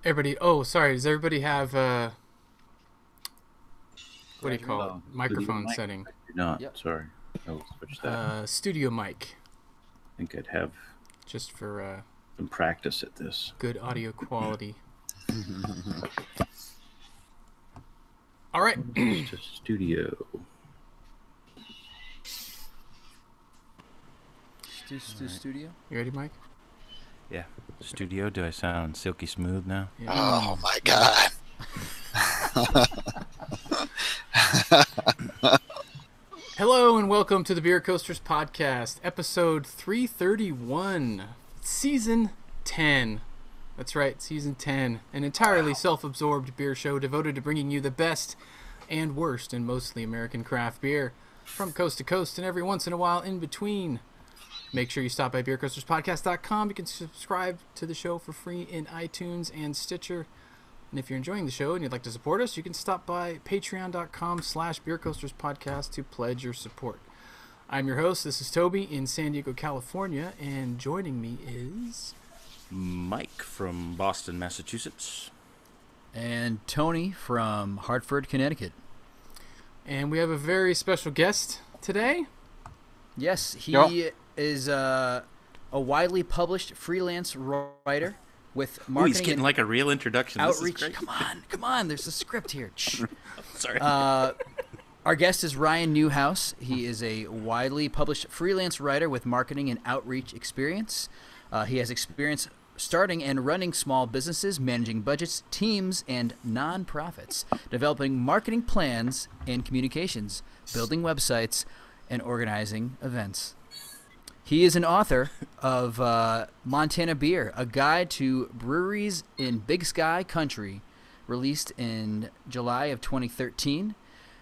Everybody, oh, sorry. Does everybody have what do you call it? Hello. Microphone Mic. setting. I do not. Yep. Sorry. I'll switch that. Studio mic, I think I'd have just for some practice at this. good audio quality. All right. Just a studio. Studio. You ready, Mike? Yeah. Studio, do I sound silky smooth now? Yeah. Oh my God. Hello and welcome to the Beer Coasters Podcast, episode 331, season 10. That's right, season 10. An entirely self-absorbed beer show devoted to bringing you the best and worst in mostly American craft beer from coast to coast and every once in a while in between. Make sure you stop by beercoasterspodcast.com. You can subscribe to the show for free in iTunes and Stitcher. And if you're enjoying the show and you'd like to support us, you can stop by patreon.com/beercoasterspodcast to pledge your support. I'm your host. This is Toby in San Diego, California, and joining me is... Mike from Boston, Massachusetts. And Tony from Hartford, Connecticut. And we have a very special guest today. Yes, he Yep. is a widely published freelance writer with Ooh, marketing he's getting and like a real introduction. This is outreach. great. Come on, there's a script here. Shh. Sorry. Our guest is Ryan Newhouse. He is a widely published freelance writer with marketing and outreach experience. He has experience starting and running small businesses, managing budgets, teams, and nonprofits, developing marketing plans and communications, building websites, and organizing events. He is an author of Montana Beer, a guide to breweries in Big Sky Country, released in July of 2013.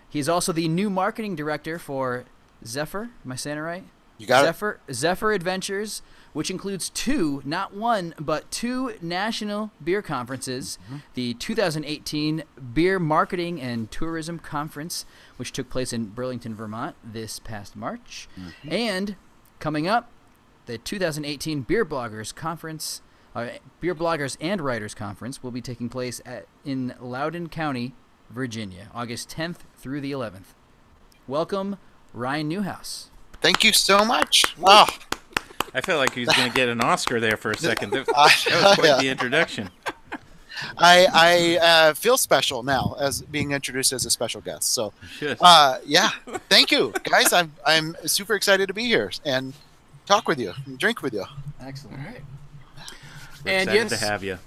He's also the new marketing director for Zephyr. Am I saying it right? You got Zephyr Adventures, which includes two, not one, but two national beer conferences. The 2018 Beer Marketing and Tourism Conference, which took place in Burlington, Vermont this past March. And coming up, the 2018 Beer Bloggers Conference, Beer Bloggers and Writers Conference will be taking place in Loudoun County, Virginia, August 10th through the 11th. Welcome, Ryan Newhouse. Thank you so much. Oh, I felt like he was going to get an Oscar there for a second. That I, was quite the introduction. I feel special now as being introduced as a special guest. So, You should. yeah, thank you, guys. I'm super excited to be here and talk with you, and drink with you. Excellent. All right. We're And excited yes, to have you.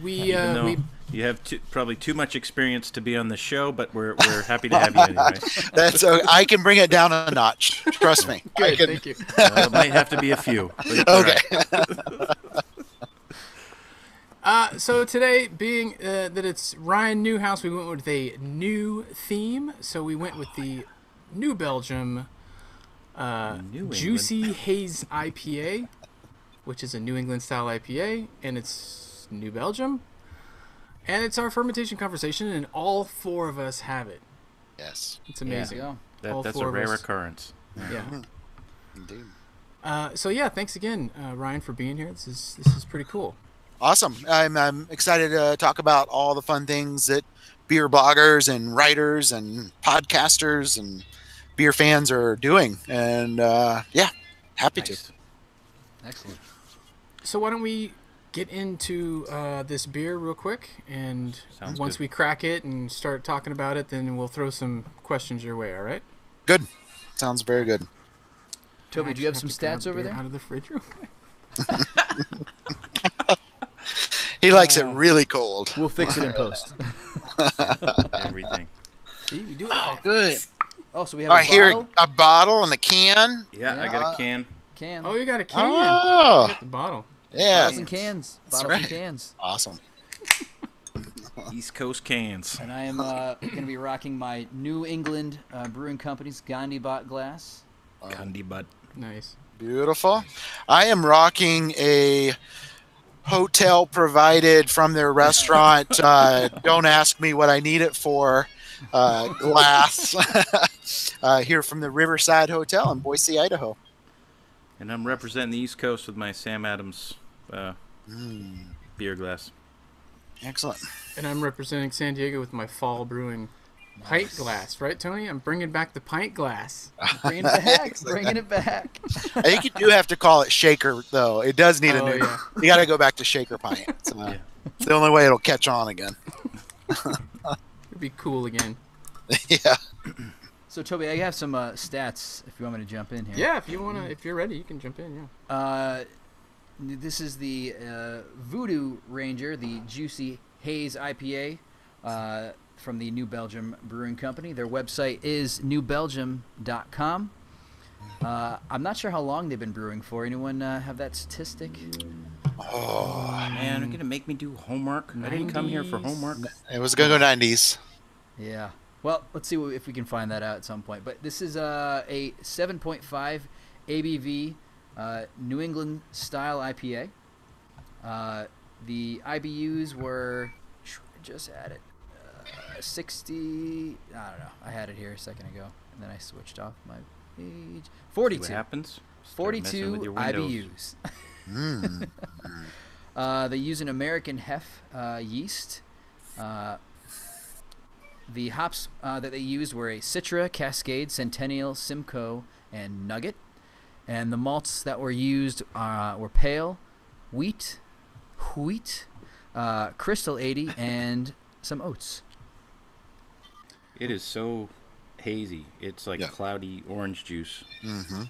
we Even though you have probably too much experience to be on the show, but we're happy to have you anyway. That's I can bring it down a notch. Trust me. I good. can, Thank you. Well, it might have to be a few. But it's all Okay. right. So today, being that it's Ryan Newhouse, we went with a new theme. So we went with the New Belgium New England. Juicy Haze IPA, which is a New England style IPA, and it's New Belgium. And it's our fermentation conversation, and all four of us have it. Yes, It's amazing. Yeah. all That's four a of rare us. occurrence. Yeah. indeed. So yeah, thanks again, Ryan, for being here. This is pretty cool. Awesome. I'm excited to talk about all the fun things that beer bloggers and writers and podcasters and beer fans are doing. And yeah, happy to. Nice. Excellent. So why don't we get into this beer real quick, and Sounds once good. we crack it and start talking about it, then we'll throw some questions your way. All right? Good. Sounds very good. Toby, I do you have actually some to grab stats over beer there? out of the fridge real quick. He likes it really cold. We'll fix it in post. Everything. See, we do it. Oh, good. Oh, so we have All a right, here bottle? a bottle and a can. Yeah, I got a can. Can. Oh, you got a can. Oh, The bottle. yeah. Bottles and cans. That's Bottles and right. cans. Awesome. East Coast cans. And I am going to be rocking my New England Brewing Company's Gandhi Bot glass. Candy butt. Nice. Beautiful. I am rocking a hotel provided from their restaurant. Don't ask me what I need it for. Glass here from the Riverside Hotel in Boise, Idaho. And I'm representing the East Coast with my Sam Adams beer glass. Excellent. And I'm representing San Diego with my fall brewing pint glass, right, Tony? I'm bringing back the pint glass. Bringing it back. Bringing it back. I think you do have to call it shaker, though. It does need a Oh, new. yeah. You got to go back to shaker pint. It's the only way it'll catch on again. It'd be cool again. Yeah. So, Toby, I have some stats if you want me to jump in here. Yeah, if you're ready, you can jump in. Yeah. This is the Voodoo Ranger, the Juicy Haze IPA from the New Belgium Brewing Company. Their website is newbelgium.com. I'm not sure how long they've been brewing for. Anyone have that statistic? Oh, Man, you're gonna make me do homework. I didn't come here for 90s. homework. it was going to go 90s. Yeah. Well, let's see if we can find that out at some point. But this is a 7.5 ABV New England style IPA. The IBUs were just had it 60. I don't know. I had it here a second ago, and then I switched off my page. See 42. what happens? Start 42 messing with your windows. IBUs. They use an American hef yeast. The hops that they used were a Citra, Cascade, Centennial, Simcoe, and Nugget. And the malts that were used were Pale, Wheat, Crystal 80, and some oats. It is so hazy. It's like Yeah. cloudy orange juice. Mm-hmm.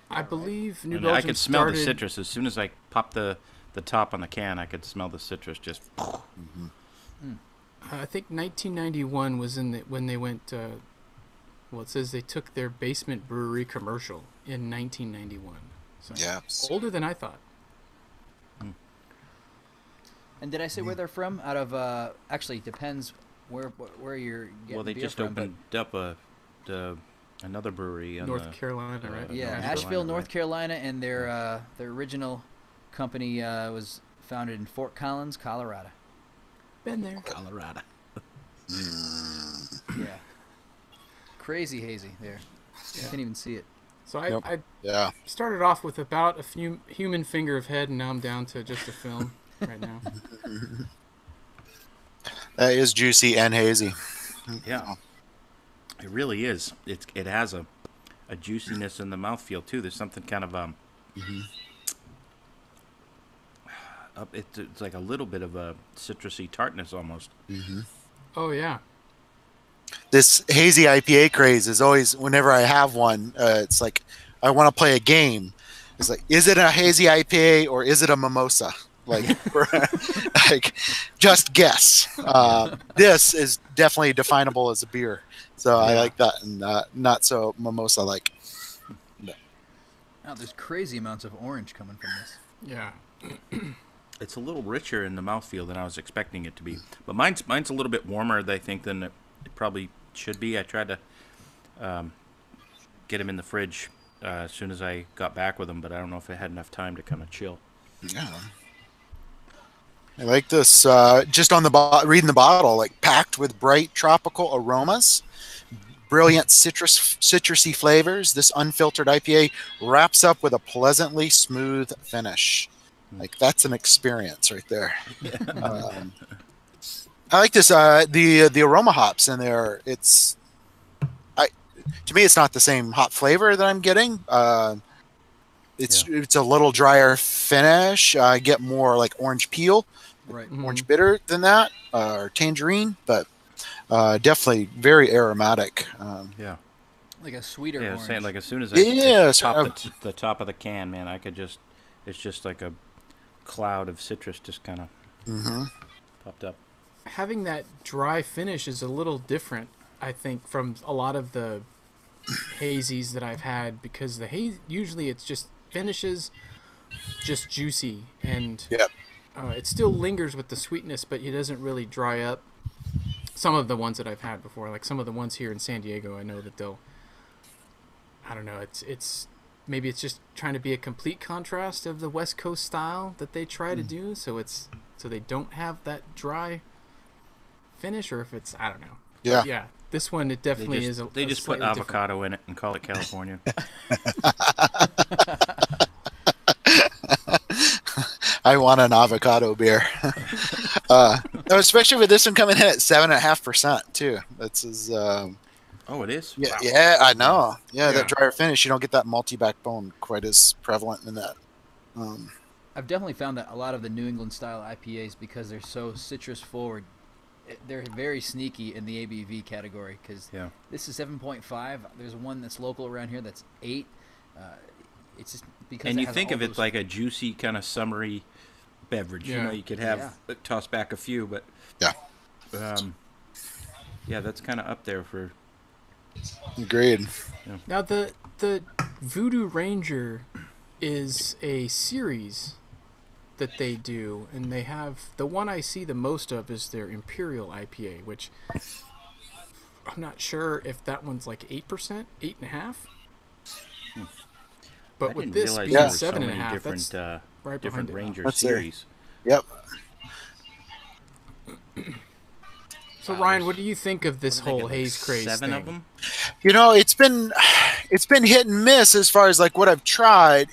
I believe New And Belgium I could smell the started- citrus as soon as I popped the top on the can. I could smell the citrus just. I think 1991 was when they went. Well, it says they took their basement brewery commercial in 1991. So Yeah. older than I thought. And did I say where they're from? Out of actually depends where you're getting Well, they beer just from, but- opened up another brewery. North Carolina, right? Yeah, North Asheville, Carolina, North right. Carolina, and their original company was founded in Fort Collins, Colorado. Been there. Colorado. Yeah, crazy hazy there. You can't even see it. So Yep. I Yeah. started off with about a few human finger of head, and now I'm down to just a film right now. That is juicy and hazy. Yeah, it really is. It has a juiciness in the mouthfeel too. There's something kind of it's like a little bit of a citrusy tartness almost. Oh yeah. This hazy IPA craze is always, whenever I have one, it's like I want to play a game. It's like, is it a hazy IPA or is it a mimosa? Like, like just guess. This is definitely definable as a beer, so I like that, and not so mimosa like. Oh, there's crazy amounts of orange coming from this. Yeah. It's a little richer in the mouthfeel than I was expecting it to be. But mine's a little bit warmer, I think, than it probably should be. I tried to get them in the fridge as soon as I got back with them, but I don't know if I had enough time to kind of chill. Yeah. I like this. Just on the reading the bottle, like packed with bright tropical aromas, brilliant citrusy flavors. This unfiltered IPA wraps up with a pleasantly smooth finish. Like, that's an experience right there. I like this. The aroma hops in there. To me, it's not the same hop flavor that I'm getting. It's a little drier finish. I get more like orange peel, Right. orange bitter than that, or tangerine, but definitely very aromatic. Yeah. Like a sweeter Yeah, orange. saying like as soon as I Yeah, top the top of the can, man, it's just like a cloud of citrus just kind of popped up. Having that dry finish is a little different, I think, from a lot of the hazies that I've had, because the haze usually it's just finishes just juicy, and Yep. it still lingers with the sweetness, but it doesn't really dry up. Some of the ones that I've had before, like some of the ones here in San Diego, I know that I don't know, it's maybe it's just trying to be a complete contrast of the West Coast style that they try to do, so they don't have that dry finish, or if it's, I don't know. Yeah. But yeah, this one, it definitely is. They just put slightly different. avocado in it and call it California. I want an avocado beer. I especially with this one coming in at 7.5% too. That's his. Oh, it is. Yeah, Wow. yeah, I know. Yeah, Yeah. that drier finish, you don't get that multi backbone quite as prevalent in that. I've definitely found that a lot of the New England style IPAs, because they're so citrus forward, they're very sneaky in the ABV category. Because Yeah. this is 7.5. There's one that's local around here that's 8. It's just because. And it you has think all of it those- like a juicy kind of summery beverage. You Yeah. know, you could have toss back a few, but Yeah, yeah, that's kind of up there for. agreed. Now the Voodoo Ranger is a series that they do, and they have the one I see the most of is their Imperial IPA, which I'm not sure if that one's like 8%, 8.5. But I with didn't this realize being there were so 7.5, many that's different right different behind it. Ranger That's there. series. Yep. So Ryan, what do you think of this I think whole it's like haze craze 7 thing? of them. You know, it's been hit and miss as far as like what I've tried.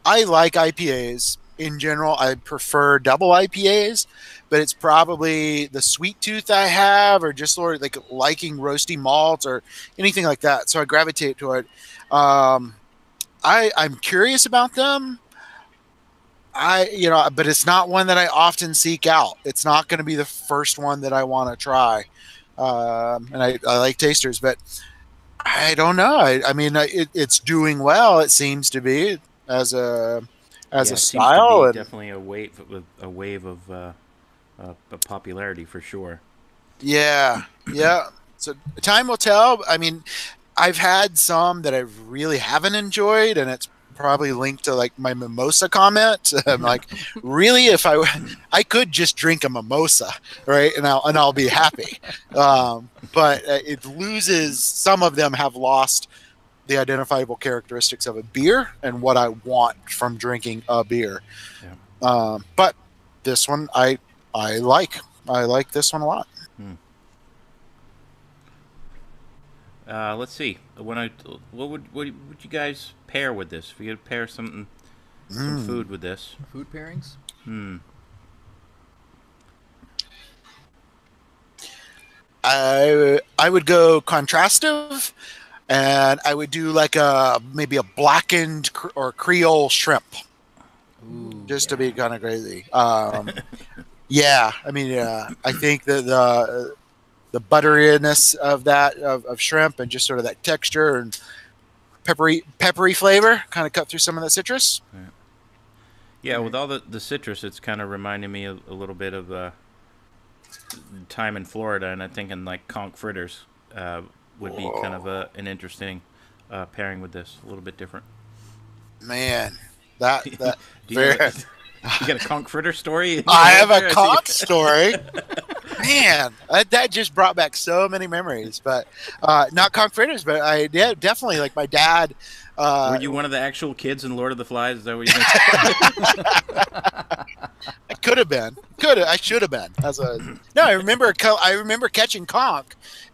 I like IPAs in general. I prefer double IPAs, but it's probably the sweet tooth I have, or just sort of like liking roasty malts or anything like that. So I gravitate to it. I'm curious about them. But it's not one that I often seek out. It's not going to be the first one that I want to try. And I like tasters, but I don't know. I mean, it's doing well. It seems to be as a It seems style. to be And definitely a wave of popularity for sure. yeah. So time will tell. I mean, I've had some that I really haven't enjoyed, and it's probably linked to like my mimosa comment. I'm like, really, if I could just drink a mimosa, right, and I'll be happy. But it loses. Some of them have lost the identifiable characteristics of a beer and what I want from drinking a beer. Yeah. But this one I like. I like this one a lot. Let's see. What would you guys pair with this? If you could pair some food with this. food pairings. I would go contrastive, and I would do like maybe a blackened or Creole shrimp, Ooh, just to be kind of crazy. Yeah, I mean, I think that the butteriness of that of shrimp and just sort of that texture and peppery flavor kind of cut through some of that citrus. Yeah, with all the citrus, it's kind of reminding me a little bit of time in Florida, and I'm thinking like conch fritters would be kind of an interesting pairing with this. A little bit different. Man, that Do you, very, you got a conch fritter story? I have there? a conch story. Man, that just brought back so many memories. But not conch fritters, but definitely like my dad. Were you one of the actual kids in Lord of the Flies? Is that what you think? I could have been. I should have been. I remember catching conch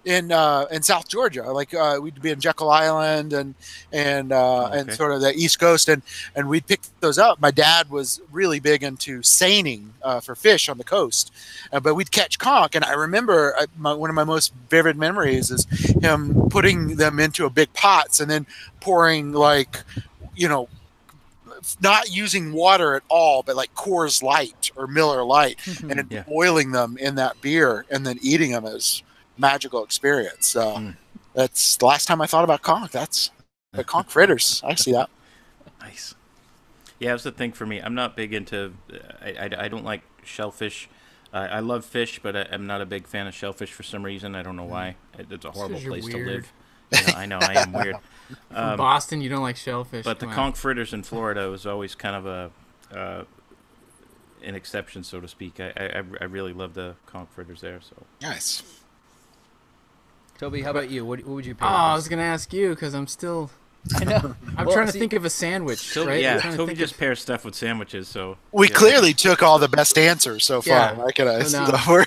in South Georgia. Like we'd be in Jekyll Island and Okay. sort of the East Coast, and we'd pick those up. My dad was really big into seining for fish on the coast, but we'd catch conch. And I remember one of my most vivid memories is him putting them into a big pots and then pouring not using water at all, but like Coors Light or Miller Light, and then Yeah. boiling them in that beer and then eating them as magical experience. So that's the last time I thought about conch. That's the conch fritters. I see that. Nice. Yeah, that's the thing for me. I'm not big into. I don't like shellfish. I love fish, but I'm not a big fan of shellfish for some reason. I don't know why. It's a horrible 'cause you're place to weird. live. I know I am weird. From Boston, you don't like shellfish. But the Come on. conch fritters in Florida was always kind of an exception, so to speak. I really love the conch fritters there. So Nice. Toby, how about you? What would you pair? Oh, I with was gonna ask you because I'm still. this? I know. I'm Well, trying to see, think of a sandwich, Toby, right? I'm yeah, trying to Toby think just of- pairs stuff with sandwiches. So We yeah. clearly took all the best answers so far. Yeah. Recognize. No, no.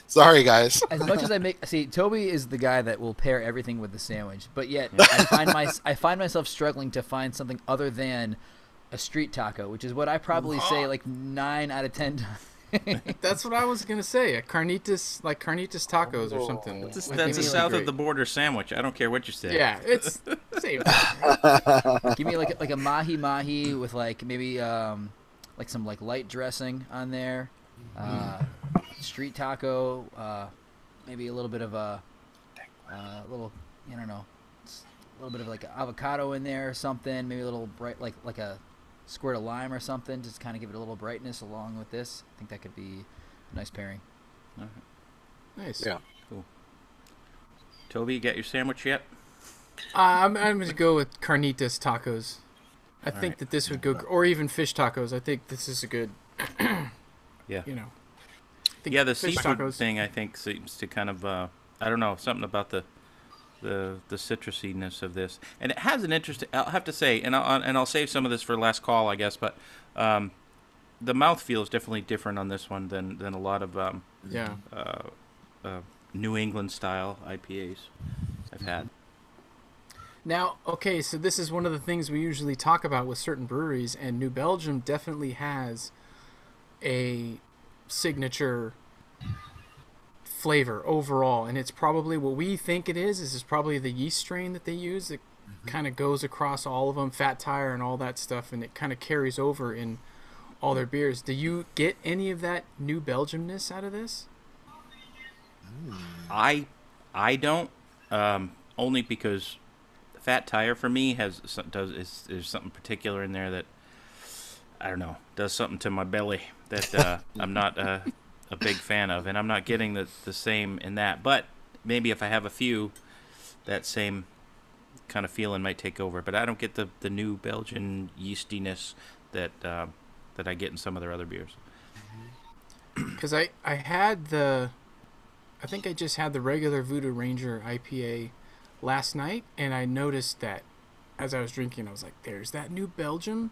Sorry, guys. As much as Toby is the guy that will pair everything with the sandwich, but yet I find myself struggling to find something other than a street taco, which is what I probably say like 9 out of 10 That's what I was gonna say. A carnitas, like carnitas tacos or something. Oh. That's I think a would be south of great. the border sandwich. I don't care what you say. Yeah, it's same. thing, right? Give me like a mahi mahi with like maybe like some like light dressing on there. Street taco, maybe a little bit of a little, I don't know, a little bit of like avocado in there or something. Maybe a little bright, like a squirt of lime or something, just kind of give it a little brightness along with this. I think that could be a nice pairing. Nice. Yeah. Cool. Toby, you got your sandwich yet? I'm going to go with carnitas tacos. I think right. that this would go, or even fish tacos. I think this is a good, Yeah. you know. I think Yeah, the fish seafood tacos. thing I think seems to kind of I don't know, something about the citrusiness of this, and it has an interesting. I'll have to say, and I'll save some of this for last call, I guess, but the mouthfeel is definitely different on this one than a lot of Yeah. New England style IPAs I've had. Now, okay, so this is one of the things we usually talk about with certain breweries, and New Belgium definitely has a signature flavor overall, and it's probably what we think it is probably the yeast strain that they use that kind of goes across all of them, Fat Tire and all that stuff, and it kind of carries over in all their beers. Do you get any of that New Belgiumness out of this? I don't only because Fat Tire for me is something particular in there that I don't know, does something to my belly that I'm not a big fan of, and I'm not getting the same in that. But maybe if I have a few, that same kind of feeling might take over. But I don't get the New Belgian yeastiness that I get in some of their other beers. Because I think I just had the regular Voodoo Ranger IPA last night, and I noticed that as I was drinking, I was like, there's that New Belgium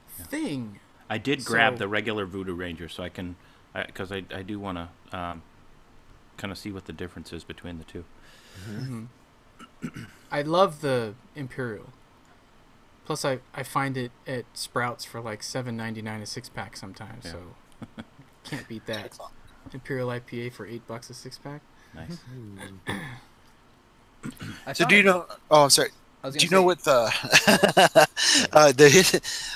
thing. I did grab So- the regular Voodoo Ranger, so I can, because I do want to kind of see what the difference is between the two. I love the Imperial. Plus, I find it at Sprouts for like $7.99 a six-pack sometimes, Yeah. so can't beat that. Imperial IPA for $8 a six-pack. Nice. I So found do you it- know? Oh, I'm sorry. I was Do you gonna know say-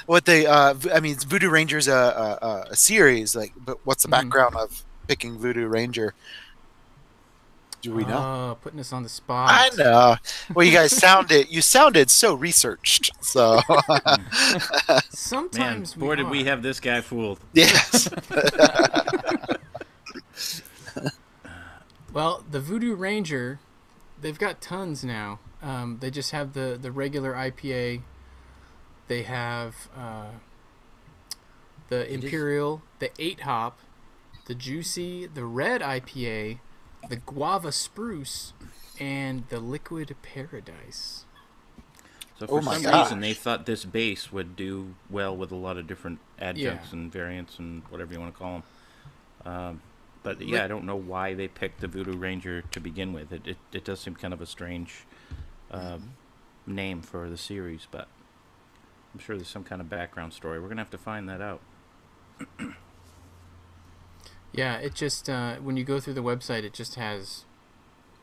what I mean, Voodoo Ranger's a series, like, but what's the background of picking Voodoo Ranger? Do we know? Oh, putting us on the spot. I know. Well, you guys sounded so researched. So Man, Sometimes boy, did we are. have this guy fooled. yes. Well, the Voodoo Ranger, they've got tons now. They just have the regular IPA. They have the Imperial, the 8-hop, the Juicy, the Red IPA, the Guava Spruce, and the Liquid Paradise. So Oh for my some gosh. reason, they thought this base would do well with a lot of different adjuncts Yeah. and variants and whatever you want to call them. But yeah, I don't know why they picked the Voodoo Ranger to begin with. It does seem kind of a strange name for the series, but I'm sure there's some kind of background story. We're gonna have to find that out. Yeah, it just when you go through the website, it just has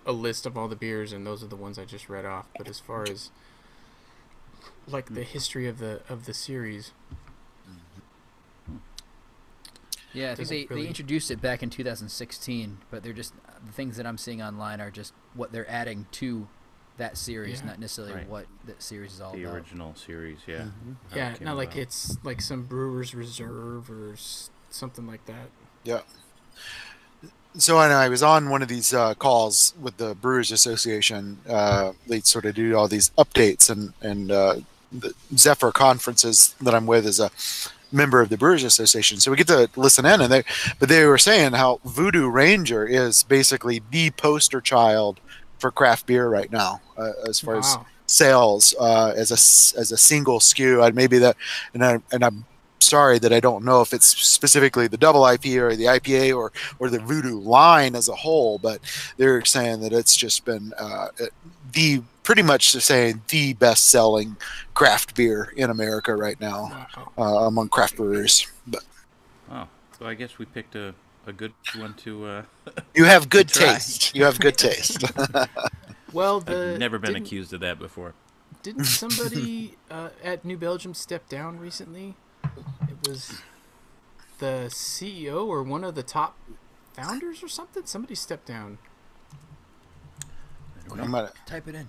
a list of all the beers, and those are the ones I just read off. But as far as like the history of the series, Yeah, I think Doesn't they really- introduced it back in 2016, but they're just the things that I'm seeing online are just what they're adding to that series, Yeah. not necessarily Right. what that series is all The about. original series, yeah. How yeah, it came not like about. it's like some Brewers Reserve or something like that. Yeah. So I was on one of these calls with the Brewers Association. They sort of do all these updates, and the Zephyr conferences that I'm with is a member of the Brewers Association. So we get to listen in, and they were saying how Voodoo Ranger is basically the poster child for craft beer right now, as far as Wow. sales as a single SKU. Maybe that, and I'm sorry that I don't know if it's specifically the double IPA or the IPA or the Voodoo line as a whole, but they're saying that it's just been the pretty much saying the best selling craft beer in America right now Wow. among craft brewers. But Oh, So I guess we picked a good one to. You have good try. taste. You have good taste. Well, I've never been accused of that before. Didn't somebody at New Belgium step down recently? It was the CEO or one of the top founders or something. Somebody stepped down. I'm gonna, Type it in.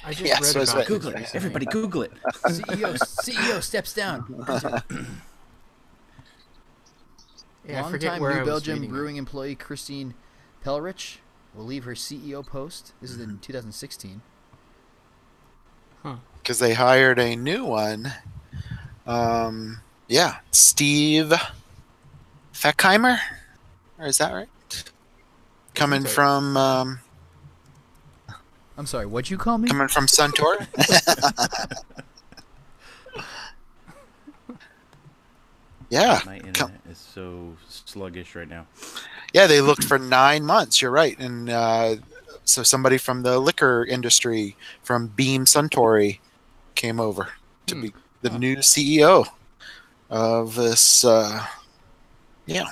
I just Yeah, read so it's about right. this Google it. recently. Everybody, Google it. CEO steps down. Enter. Yeah, I forget Longtime where I New was Belgium reading brewing employee Christine Pellerich will leave her CEO post. This is in 2016. because they hired a new one. Yeah, Steve Feckheimer, or is that right? Coming Sorry. from I'm sorry, what'd you call me? Suntory. Yeah, My internet is so sluggish right now. yeah, they looked for 9 months. You're right, and so somebody from the liquor industry from Beam Suntory came over to be the new CEO of this. Yeah,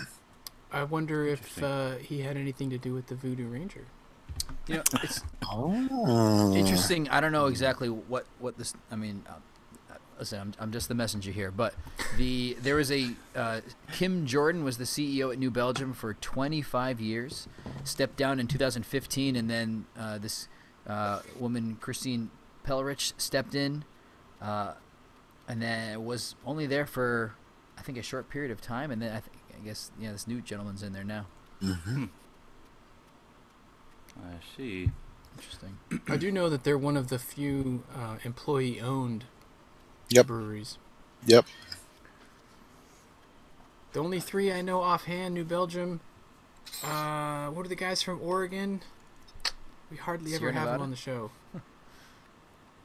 I wonder if he had anything to do with the Voodoo Ranger. You know, it's oh, interesting. I don't know exactly what this. I mean, listen, I'm just the messenger here. But there was a Kim Jordan was the CEO at New Belgium for 25 years. Stepped down in 2015, and then this woman Christine Pellerich stepped in, and then was only there for I think a short period of time, and then I guess this new gentleman's in there now. Mm-hmm. I see. Interesting. I do know that they're one of the few employee-owned Yep. breweries. Yep. The only three I know offhand, New Belgium. What are the guys from Oregon? We hardly ever Sierra have them Nevada? on the show.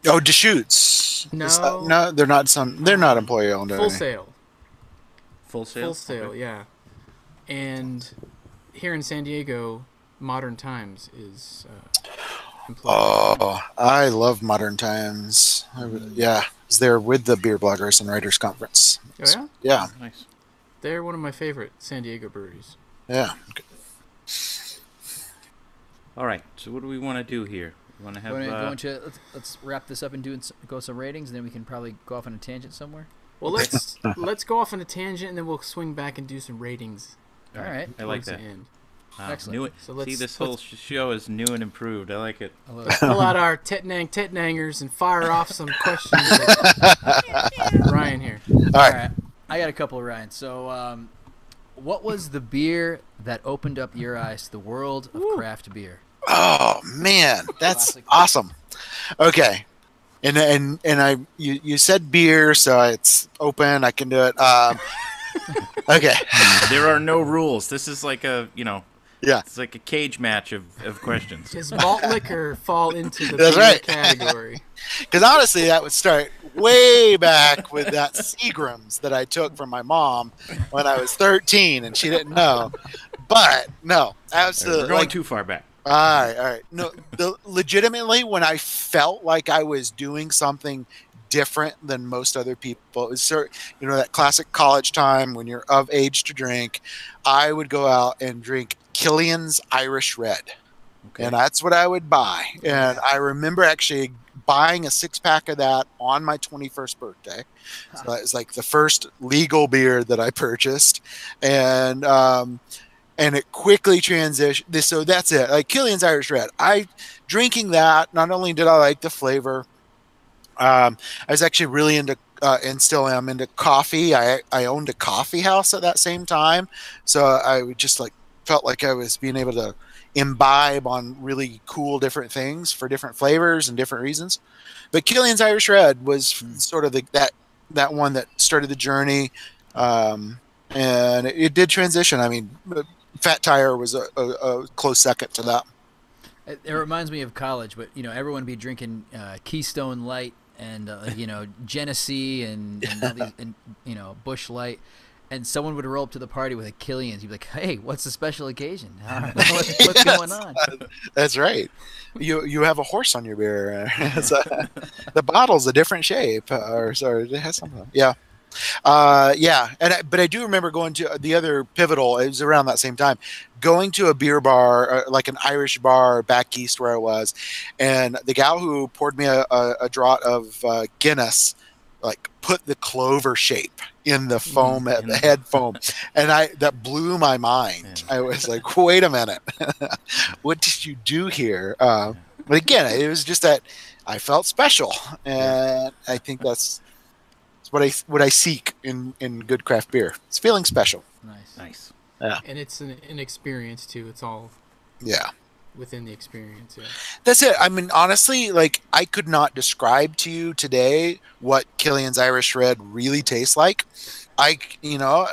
Oh, Deschutes. No. No, they're not. They're not employee owned. Full Sail. Full Sail. Full Sail, Okay. yeah. And here in San Diego, Modern Times is employee. Oh, I love Modern Times. Yeah, I was there with the Beer Bloggers and Writers Conference. Oh, yeah? Yeah, Nice. They're one of my favorite San Diego breweries. yeah. All right. So what do we want to do here? We want to have. Let's wrap this up and go some ratings, and then we can probably go off on a tangent somewhere. Well, let's go off on a tangent, and then we'll swing back and do some ratings. All right. I like towards the that. end. Excellent. New it. So let's- See, this whole show is new and improved. I like it. I love Let's it. pull out our Tetnangers and fire off some questions. at Ryan here. All All right. right. I got a couple, Ryan. So, what was the beer that opened up your eyes to the world of craft beer? Oh man, that's Classic. awesome. Okay, and you said beer, so it's open. I can do it. Okay. There are no rules. This is like Yeah. it's like a cage match of questions. Does malt liquor fall into the That's beer right. category? Because honestly, that would start way back with that Seagram's that I took from my mom when I was 13, and she didn't know. But no, absolutely. We're going too far back. All right. No, legitimately, when I felt like I was doing something different than most other people, it was that classic college time when you're of age to drink. I would go out and drink Killian's Irish Red, Okay. and that's what I would buy. And I remember actually buying a 6-pack of that on my 21st birthday. So that was like the first legal beer that I purchased, and it quickly transitioned. So that's it. Like Killian's Irish Red. Drinking that, not only did I like the flavor, I was actually really into, and still am into coffee. I owned a coffee house at that same time. So I would just felt like I was being able to imbibe on really cool different things for different flavors and different reasons. But Killian's Irish Red was sort of that one that started the journey. And it did transition. I mean, Fat Tire was a close second to that. It reminds me of college, but everyone would be drinking Keystone Light and Genesee and all these, and Busch Light, and someone would roll up to the party with a Killian's. You'd be like, "Hey, what's the special occasion? What's going on?" That's right. You have a horse on your beer. The bottle's a different shape, or it has something. Yeah. Yeah, but I do remember going to the other pivotal. It was around that same time, going to a beer bar, like an Irish bar back east where I was, and the gal who poured me a draught of Guinness, like put the clover shape in the foam, the head foam, and that blew my mind. Yeah. I was like, wait a minute, what did you do here? But again, it was just that I felt special, and I think that's what I seek in good craft beer. It's feeling special. Nice. Yeah. And it's an experience too. It's all Yeah. within the experience. Yeah. That's it. I mean, honestly, like I could not describe to you today what Killian's Irish Red really tastes like. I know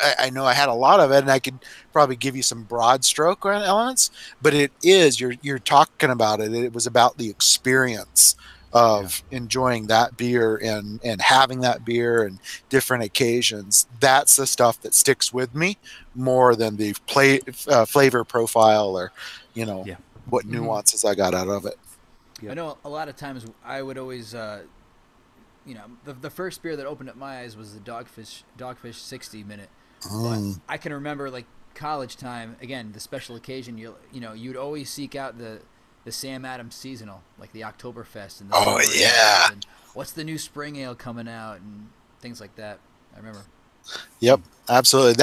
I had a lot of it, and I could probably give you some broad stroke elements, but it is you're talking about it. It was about the experience of enjoying that beer and having that beer and different occasions. That's the stuff that sticks with me more than the flavor profile or what nuances I got out of it. I know a lot of times I would always, the first beer that opened up my eyes was the Dogfish 60 minute. But I can remember like college time, again, the special occasion, you'd always seek out the Sam Adams seasonal, like the Oktoberfest and the Oh yeah, and what's the new spring ale coming out and things like that. I remember. Yep, absolutely.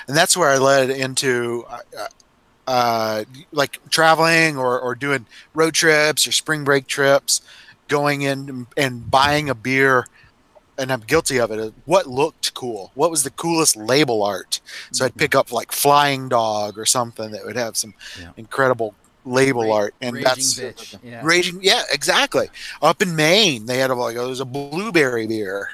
That's where I led into like traveling or doing road trips or spring break trips, going in and buying a beer. And I'm guilty of it. What looked cool? What was the coolest label art? So I'd pick up like Flying Dog or something that would have some incredible label art, and Raging that's Bitch. Yeah. Raging. Yeah, exactly. Up in Maine, they had there was a blueberry beer,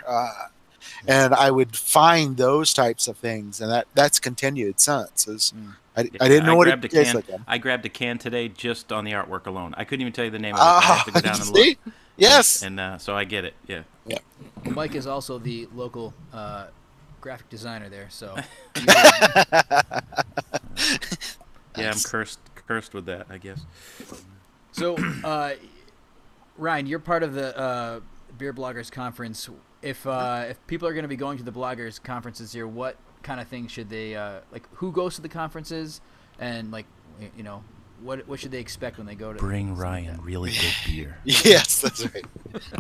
and I would find those types of things, and that's continued since. I didn't know what it tastes like. I grabbed a can today just on the artwork alone. I couldn't even tell you the name of it. I have to go down and look. Yes. And so I get it. Yeah. Yeah. Mike is also the local graphic designer there, so. Yeah, I'm cursed with that, I guess. So, Ryan, you're part of the Beer Bloggers Conference. If people are going to be going to the Bloggers Conferences here, what kind of things should they like? Who goes to the conferences, and like what should they expect when they go to? Bring Ryan really good beer. Yes, that's right.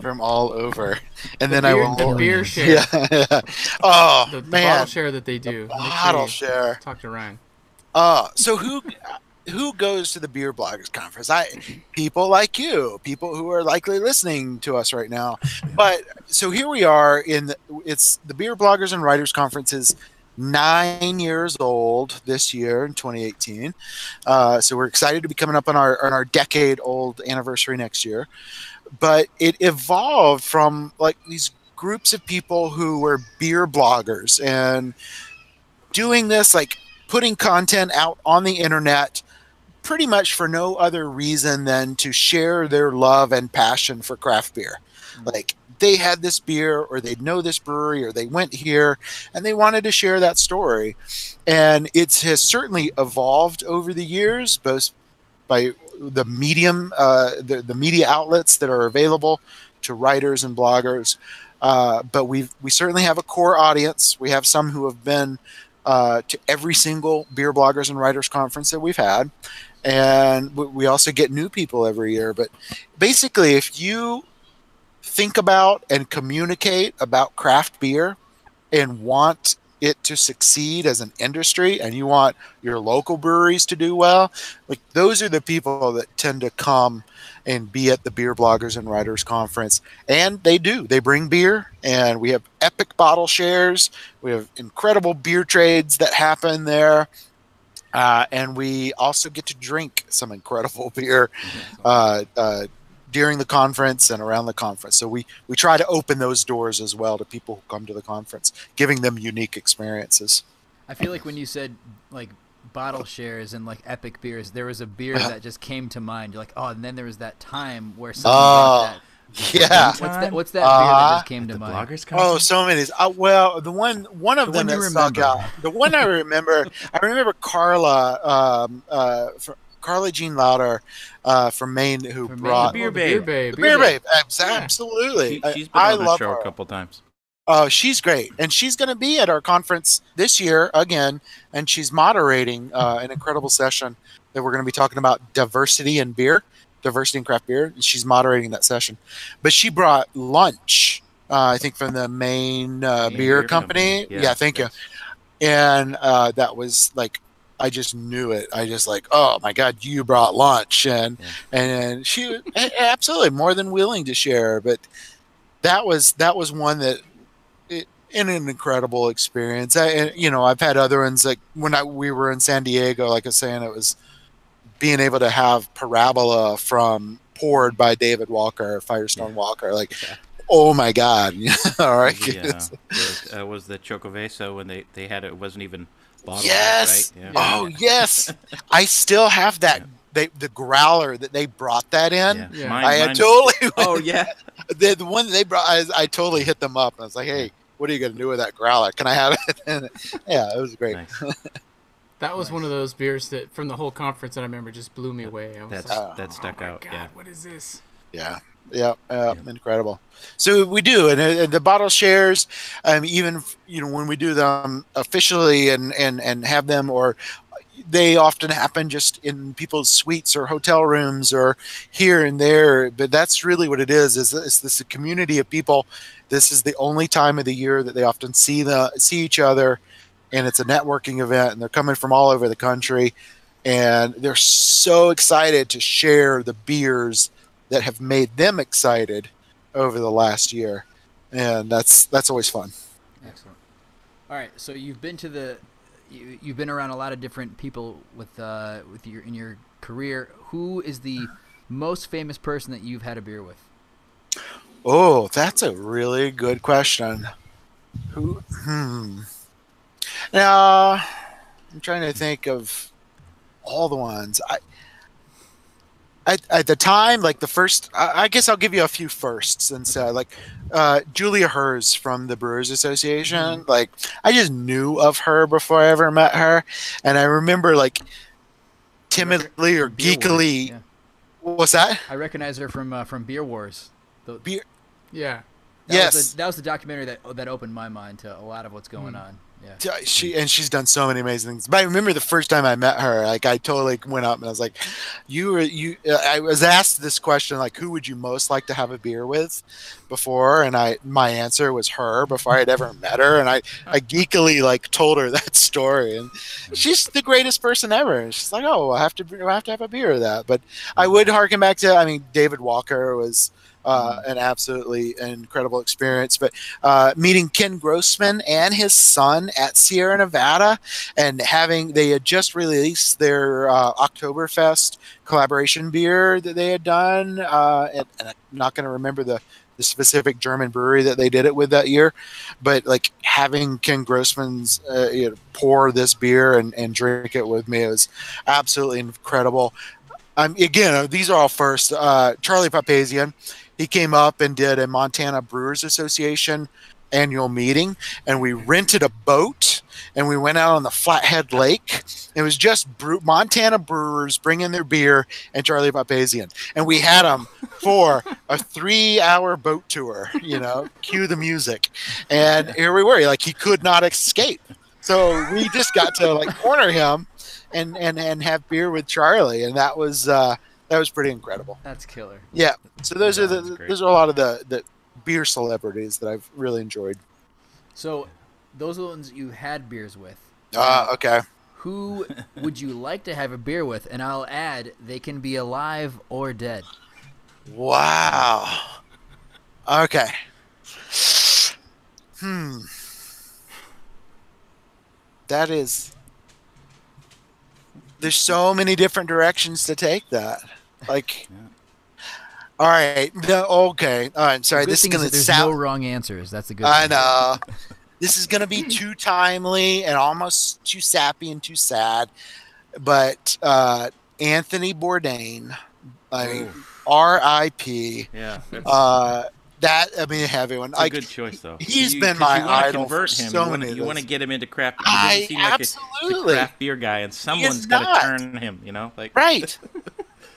From all over, and then I will the beer share. Yeah. Oh the man, bottle share that they do. Bottle share. Talk to Ryan. So who goes to the Beer Bloggers Conference? People like you, people who are likely listening to us right now. But so here we are it's the Beer Bloggers and Writers Conference is 9 years old this year in 2018. So we're excited to be coming up on our decade-old anniversary next year. But it evolved from like these groups of people who were beer bloggers and doing this, like putting content out on the internet pretty much for no other reason than to share their love and passion for craft beer. Like they had this beer or they know this brewery or they went here and they wanted to share that story. And it has certainly evolved over the years, both by the medium, the media outlets that are available to writers and bloggers. But we certainly have a core audience. We have some who have been to every single Beer Bloggers and Writers Conference that we've had. And we also get new people every year. But basically, if you think about and communicate about craft beer and want it to succeed as an industry and you want your local breweries to do well, like those are the people that tend to come and be at the Beer Bloggers and Writers Conference. And they bring beer, and we have epic bottle shares. We have incredible beer trades that happen there. And we also get to drink some incredible beer during the conference and around the conference. So we try to open those doors as well to people who come to the conference, giving them unique experiences. I feel like when you said like bottle shares and like epic beers, there was a beer that just came to mind. You're like, oh, and then there was that time where someone brought that. Yeah. What's that beer that just came to mind? Bloggers Conference? Oh, so many. Well, one of them that stuck out. The one I remember Carla, Carla Jean Lauder from Maine, who brought Beer Babe. Beer Babe. Absolutely. She's been on the show her. a couple times. Oh, she's great, and she's going to be at our conference this year again, and she's moderating an incredible session that we're going to be talking about diversity in beer, diversity in craft beer. And she's moderating that session, but she brought lunch, I think, from the main Maine beer company. Yeah, thank you. And that was like, I just knew it. I just like, oh my god, you brought lunch, and she was absolutely more than willing to share. But that was one that an incredible experience. I've had other ones like when we were in San Diego, like I was saying, it was being able to have Parabola from poured by David Walker, Firestone Walker, like. Yeah. Oh my God! All right. Was the Chocovesa when they had it wasn't even bottled? Yes. Right? Yeah. Oh yes. I still have that. The growler that they brought that in. Yeah. I had totally. Oh yeah. The one that they brought, I totally hit them up. I was like, hey, what are you going to do with that growler? Can I have it? And yeah, it was great. Nice. That was one of those beers that from the whole conference that I remember just blew me away. I was That stuck oh my out. God, Yeah. what is this? Yeah. Incredible. So we do, and the bottle shares, even when we do them officially and have them, or they often happen just in people's suites or hotel rooms or here and there. But that's really what it is. It's this a community of people. This is the only time of the year that they often see each other, and it's a networking event. And they're coming from all over the country, and they're so excited to share the beers that have made them excited over the last year, and that's always fun. Excellent. All right, so you've been around a lot of different people with in your career. Who is the most famous person that you've had a beer with? Oh, that's a really good question. Who? Now, I'm trying to think of all the ones. At the time, like the first, I guess I'll give you a few firsts. And so, like, Julia Hers from the Brewers Association, like, I just knew of her before I ever met her. And I remember, like, timidly or geekily. Yeah. What's that? I recognize her from Beer Wars. Beer. Yeah. That was the documentary that opened my mind to a lot of what's going on. Yeah. She's done so many amazing things. But I remember the first time I met her, like I totally went up and I was like, I was asked this question, like, who would you most like to have a beer with before? And my answer was her before I'd ever met her. And I geekily like told her that story, and she's the greatest person ever. And she's like, oh, I have to have a beer with that. But I would harken back to, David Walker was an absolutely incredible experience. But meeting Ken Grossman and his son at Sierra Nevada, and they had just released their Oktoberfest collaboration beer that they had done, and I'm not going to remember the specific German brewery that they did it with that year, but like having Ken Grossman's pour this beer and drink it with me, it was absolutely incredible. Again, these are all first. Charlie Papazian, he came up and did a Montana Brewers Association annual meeting, and we rented a boat and we went out on the Flathead Lake. It was just Montana brewers bringing their beer and Charlie Papazian, and we had them for a 3-hour boat tour. Cue the music, and here we were. Like, he could not escape, so we just got to like corner him and have beer with Charlie, and that was pretty incredible. That's killer. Yeah. So those are a lot of the beer celebrities that I've really enjoyed. So those are the ones you had beers with. Okay. Who would you like to have a beer with? And I'll add, they can be alive or dead. Wow. Okay. That is. There's so many different directions to take that. Like, all right. Okay. All right. Sorry. This is going to there's sound. no wrong answers. That's a good I thing. know. This is going to be too timely and almost too sappy and too sad. But Anthony Bourdain, R.I.P. Yeah. A heavy one. It's a good choice, though. He's been my idol for him. so many. You want to get him into craft. He doesn't seem like a craft beer guy, and someone's got to turn him. Right.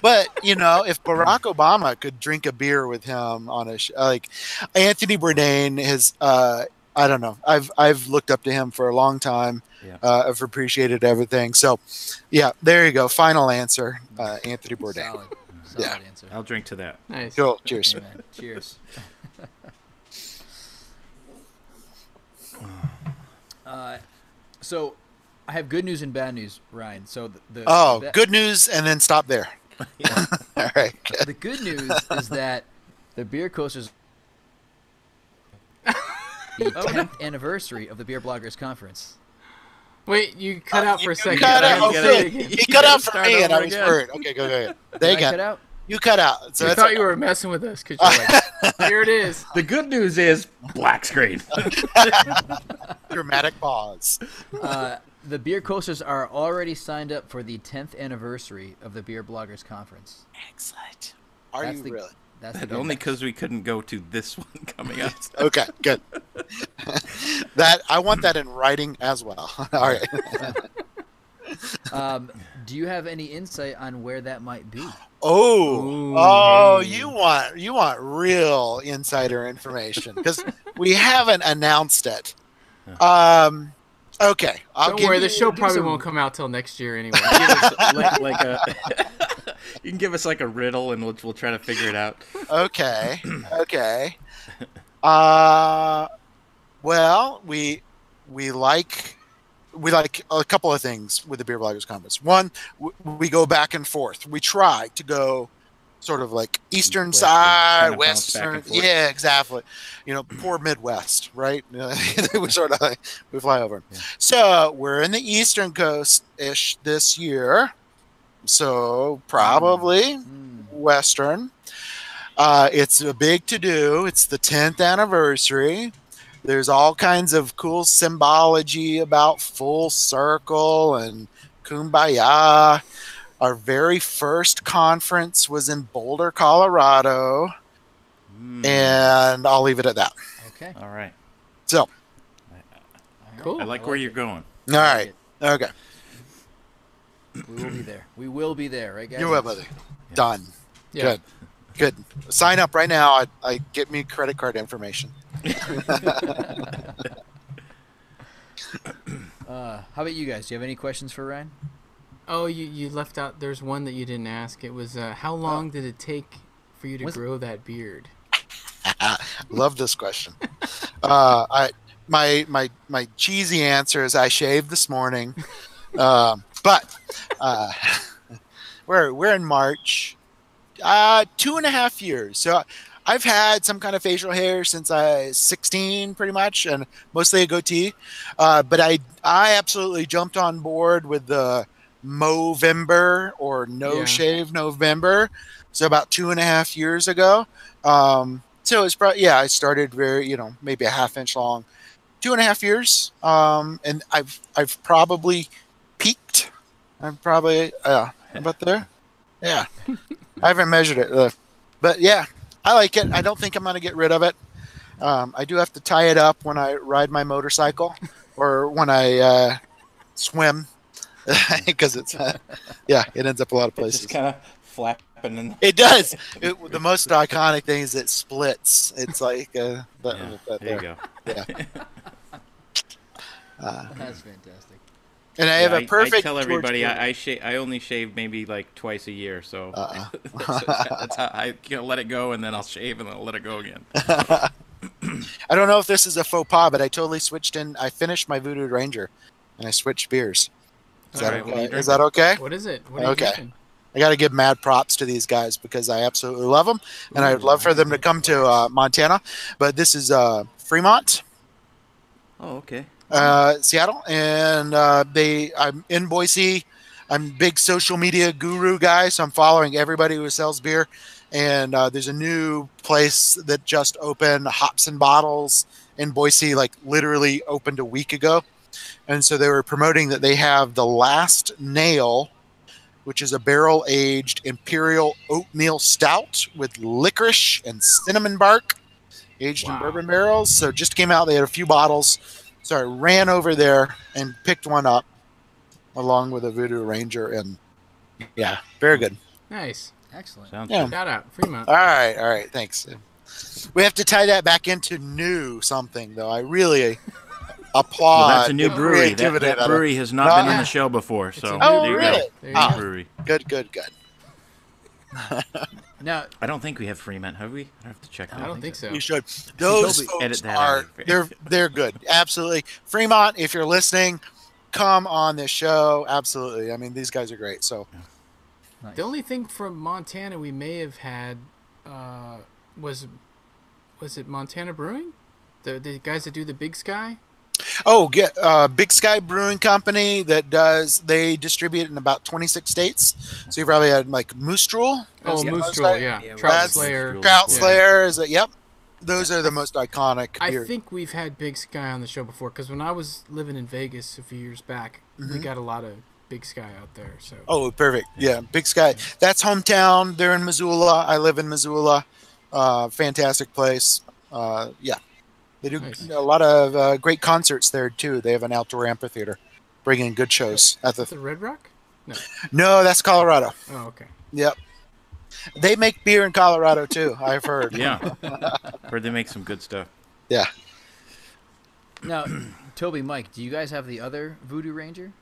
But if Barack Obama could drink a beer with him on like Anthony Bourdain, I don't know. I've looked up to him for a long time. Yeah. I've appreciated everything. So, yeah, there you go. Final answer, Anthony Bourdain. Solid Yeah. answer. I'll drink to that. Nice. Cool. Cheers. Amen. Cheers. So, I have good news and bad news, Ryan. So the Good news, and then stop there. All right. The good news is that the beer coasters the 10th anniversary of the Beer Bloggers Conference. Wait, you cut out for a second. Cut I out. have to say it Okay. again. You cut out for Start me, and over I was again. worried. Okay, go ahead. Did They I got cut out? you cut out. So I that's thought you were messing with us because you're like, here it is. The good news is black screen. dramatic pause. The beer coasters are already signed up for the 10th anniversary of the Beer Bloggers Conference. Excellent. Are That's you the- really? That's the good Only news. because we couldn't go to this one coming up. Okay, good. That I want that in writing as well. All right. Do you have any insight on where that might be? Oh, hey. you want real insider information because we haven't announced it. Okay, I'll Don't give worry, you, the show give probably some- won't come out till next year anyway. Give us like a, you can give us like a riddle and we'll try to figure it out. Okay. Well, we like a couple of things with the Beer Bloggers Conference. One, we go back and forth. We try to go sort of like eastern Western, side, kind of bounce back western. and forth. Yeah, exactly. Poor Midwest, right? we sort of we fly over. Yeah. So we're in the eastern coast ish this year. So probably western. It's a big to do. It's the 10th anniversary. There's all kinds of cool symbology about full circle and kumbaya. Our very first conference was in Boulder, Colorado, and I'll leave it at that. Okay. All right. So, Cool. I like where you're going. all right, okay, We will be there. We will be there, right, guys? you're well, buddy. Done. Yeah. Good. Sign up right now. I get me credit card information. How about you guys? Do you have any questions for Ryan? Oh, you left out. There's one that you didn't ask. It was how long did it take for you to Was- grow that beard? Love this question. My cheesy answer is I shaved this morning, but we're in March. 2.5 years. So I've had some kind of facial hair since I was 16, pretty much, and mostly a goatee. But I absolutely jumped on board with the Movember or no Yeah. shave November. So about 2.5 years ago. So it's probably I started very maybe a half-inch long. 2.5 years. And I've probably peaked. I'm probably about there. Yeah. I haven't measured it, but yeah, I like it. I don't think I'm going to get rid of it. I do have to tie it up when I ride my motorcycle or when I swim because it's it ends up a lot of It's places. just kind of flapping and It does. The most iconic thing is it splits. It's like there you go. Yeah. That's fantastic. And I have a perfect. I tell everybody George I only shave maybe like twice a year, so Uh-uh. that's how I let it go, and then I'll shave, and then I'll let it go again. I don't know if this is a faux pas, but I totally switched in. I finished my Voodoo Ranger, and I switched beers. Is All that right, what are you okay? Is that okay? What is it? What are you Okay. drinking? I got to give mad props to these guys because I absolutely love them, and I'd love for them to come to Montana. But this is Fremont, Oh, okay. Seattle, and I'm in Boise. I'm a big social media guru guy, so I'm following everybody who sells beer. And there's a new place that just opened, Hops and Bottles in Boise, like literally opened a week ago. And so they were promoting that they have the Last Nail, which is a barrel-aged imperial oatmeal stout with licorice and cinnamon bark, aged in Wow. bourbon barrels. So just came out. They had a few bottles. So I ran over there and picked one up along with a Voodoo Ranger. And yeah, very good. Nice. Excellent. Sounds Yeah. good. Shout out, Fremont. All right. Thanks. We have to tie that back into new something, though. I really Well, applaud. that's a new the brewery. creativity That of it. brewery has not been on the show before, so a Oh, there you really? go. There you Ah. go. Brewery. Good. Now, I don't think we have Fremont, have we? I have to check that. I don't think so. You should. Those Toby, folks edit that are out. they're good. Absolutely. Fremont, if you're listening, come on this show. Absolutely. I mean, these guys are great. So nice. The only thing from Montana we may have had was it Montana Brewing? The guys that do the Big Sky? get Big Sky Brewing Company they distribute in about 26 states. So you probably had like Moose Drool. Oh, Yeah. Moose Drool, yeah. Yeah, Trout that's- Slayer. Trout Yeah. Slayer is it? Yep. Those are the most iconic I beers. think we've had Big Sky on the show before because when I was living in Vegas a few years back, we got a lot of Big Sky out there. So Oh, perfect. Yeah, Big Sky. That's hometown. They're in Missoula. I live in Missoula. Fantastic place. Yeah. They do Nice. a lot of great concerts there, too. They have an outdoor amphitheater bringing good shows at is the. it Red Rock? No. No, that's Colorado. Oh, okay. Yep. They make beer in Colorado, too, I've heard. Yeah. Heard they make some good stuff. Yeah. Now, Toby, Mike, do you guys have the other Voodoo Ranger?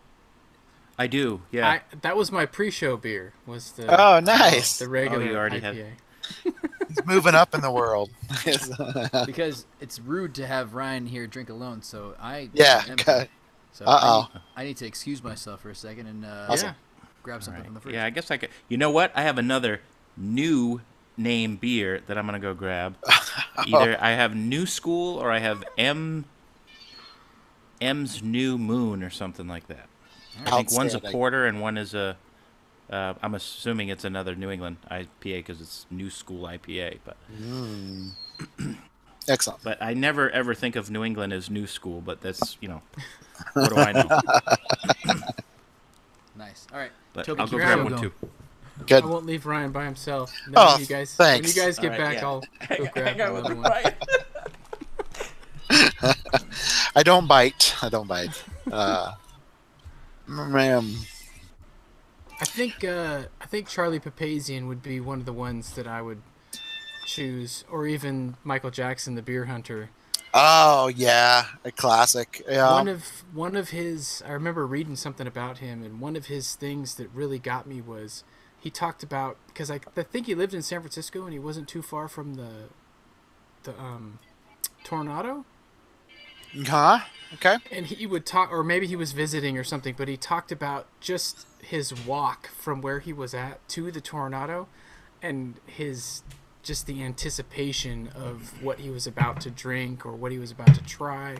I do, yeah. That was my pre-show beer. Was the Oh, nice. the regular you already IPA. had- He's moving up in the world. Because it's rude to have Ryan here drink alone, so I Yeah, empty. okay. So Uh-oh. I need to excuse myself for a second and Yeah. grab something Right. from the fridge. Yeah, I guess I could. You know what? I have another new name beer that I'm going to go grab. Either I have New School or I have M's New Moon or something like that. I think one's a Outstanding. porter and one is a. I'm assuming it's another New England IPA because it's New School IPA. Excellent. But I never ever think of New England as New School. But that's what do I know? Nice. All right. But Toby, I'll go keep grab the one show too. going. Good. I won't leave Ryan by himself. No, Oh, you guys. thanks. When you guys get All right, back, yeah. I'll go grab another one. I don't bite. Man. I think Charlie Papazian would be one of the ones that I would choose, or even Michael Jackson, the Beer Hunter. Oh yeah, a classic. Yeah. One of his, I remember reading something about him, and one of his things that really got me was he talked about, because I think he lived in San Francisco and he wasn't too far from the tornado, Huh? Okay. and he would talk, or maybe he was visiting or something, but he talked about just his walk from where he was at to the tornado, and just the anticipation of what he was about to drink or what he was about to try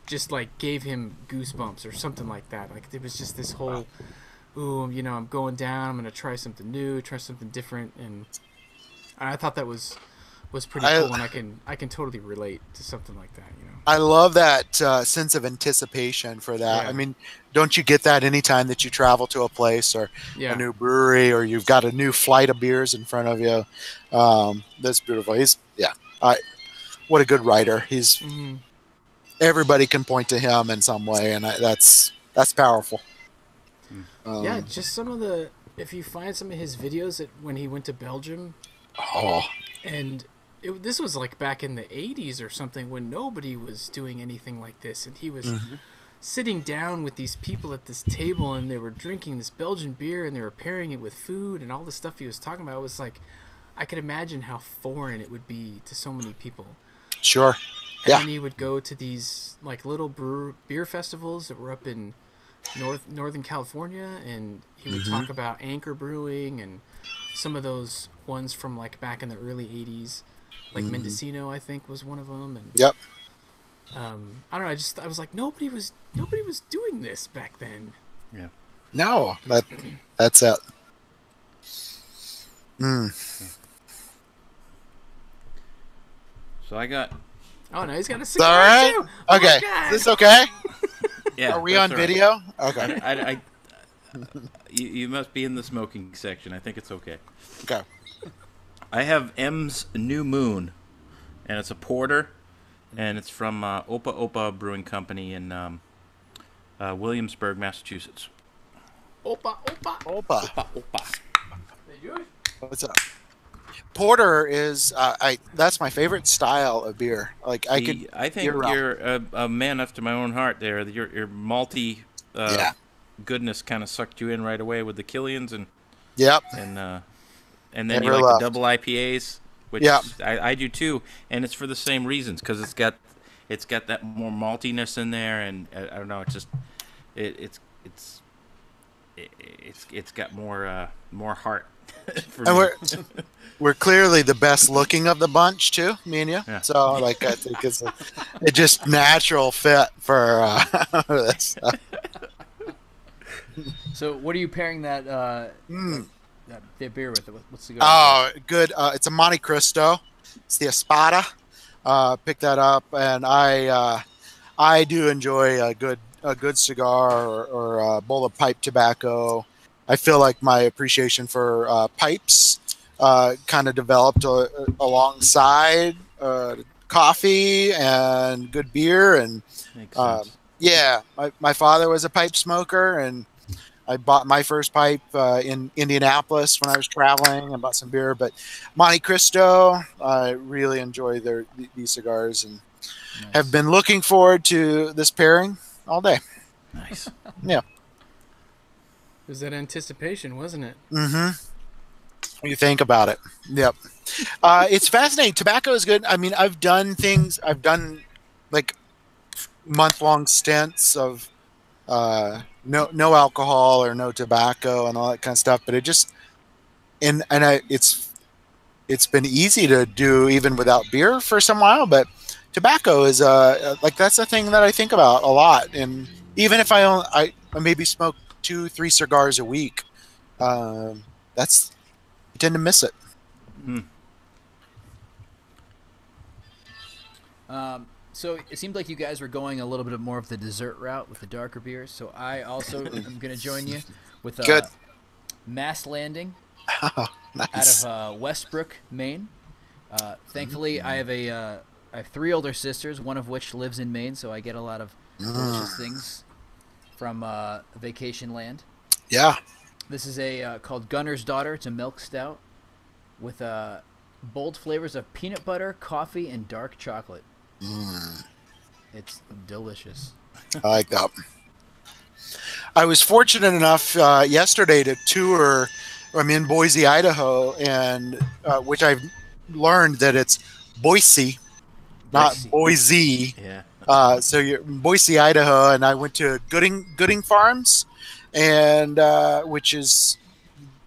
just like gave him goosebumps or something like that. Like it was just this whole, ooh, I'm going down, I'm going to try something new, try something different. And I thought that was pretty cool. And I can totally relate to something like that, I love that sense of anticipation for that. Yeah. I mean, don't you get that anytime that you travel to a place or Yeah. a new brewery or you've got a new flight of beers in front of you? That's beautiful. What a good writer. Mhm. Everybody can point to him in some way, and that's powerful. Yeah, just some of the, if you find some of his videos when he went to Belgium, Oh, and this was like back in the 80s or something when nobody was doing anything like this, and he was sitting down with these people at this table and they were drinking this Belgian beer and they were pairing it with food, and all the stuff he was talking about was like, I could imagine how foreign it would be to so many people. sure. And Yeah. then he would go to these like little beer festivals that were up in Northern California, and he would talk about Anchor Brewing and some of those ones from like back in the early 80s, like Mendocino I think was one of them. And Yep. I don't know, I was like, nobody was doing this back then. Yeah. No, that's it. So I got. Oh no, he's got a All cigar right. too. Oh, my Okay. God. Is this okay? Yeah. Are we that's on all right. video? Okay. You must be in the smoking section. I think it's okay. Okay. I have M's New Moon, and it's a porter, and it's from Opa Opa Brewing Company in Williamsburg, Massachusetts. Opa, opa. Opa. Opa. What's up? Porter is that's my favorite style of beer. Like I could See, I think year round. you're a man after my own heart. There, your malty Yeah. goodness kind of sucked you in right away with the Killians, Yep. and uh, and then you Never like the left. double IPAs, which Yeah. I do too, and it's for the same reasons because it's got that more maltiness in there, and I don't know, it's just it, it's got more heart for And me. we're clearly the best looking of the bunch too, me and you. Yeah. So like I think it's just natural fit for this. So what are you pairing that that beer with? What's the go? Oh, good. It's a Monte Cristo. It's the Espada. Pick that up, and I do enjoy a good cigar or a bowl of pipe tobacco. I feel like my appreciation for pipes kind of developed alongside coffee and good beer. And Makes sense. yeah, my father was a pipe smoker, and I bought my first pipe in Indianapolis when I was traveling. I bought some beer, but Monte Cristo, I really enjoy these cigars and have been looking forward to this pairing all day. Nice. Yeah. It was that anticipation, wasn't it? Mm-hmm. What you think about it? Yep. It's fascinating. Tobacco is good. I mean, I've done like month-long stints of no alcohol or no tobacco and all that kind of stuff, but it just it's been easy to do even without beer for some while, but tobacco is like that's the thing that I think about a lot. And even if I maybe smoke 2-3 cigars a week, that's I tend to miss it. So it seemed like you guys were going a little bit more of the dessert route with the darker beers. So I also am going to join you with Good. Mass Landing Oh, nice. out of Westbrook, Maine. Thankfully, I have 3 older sisters, one of which lives in Maine, so I get a lot of delicious things from vacation land. Yeah. This is a called Gunner's Daughter. It's a milk stout with bold flavors of peanut butter, coffee, and dark chocolate. It's delicious. I like that. I was fortunate enough yesterday to tour. I'm in Boise, Idaho, and which I've learned that it's Boise, not Boise. Yeah. So you're in Boise, Idaho, and I went to Gooding Farms, and which is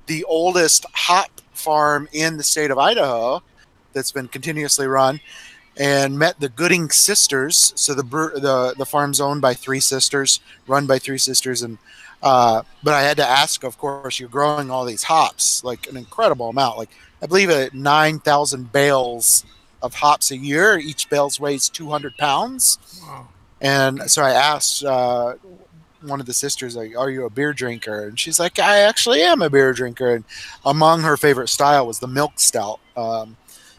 the oldest hop farm in the state of Idaho that's been continuously run. And met the Gooding sisters. So the farm's owned by 3 sisters, run by 3 sisters, and but I had to ask. Of course, you're growing all these hops, like an incredible amount. Like I believe 9,000 bales of hops a year. Each bale weighs 200 pounds. Wow. And so I asked one of the sisters, like, "Are you a beer drinker?" And she's like, "I actually am a beer drinker." And among her favorite style was the milk stout.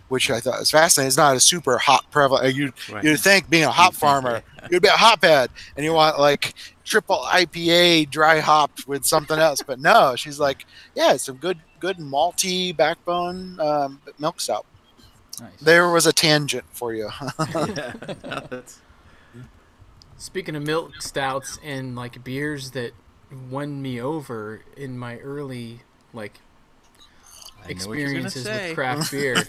Which I thought was fascinating. It's not a super hop prevalent. You'd think being a hop farmer, you'd be a hophead, and you want like triple IPA dry hopped with something else. But no, she's like, yeah, it's some good malty backbone milk stout. Nice. There was a tangent for you. Speaking of milk stouts and like beers that won me over in my early like experiences with craft beer.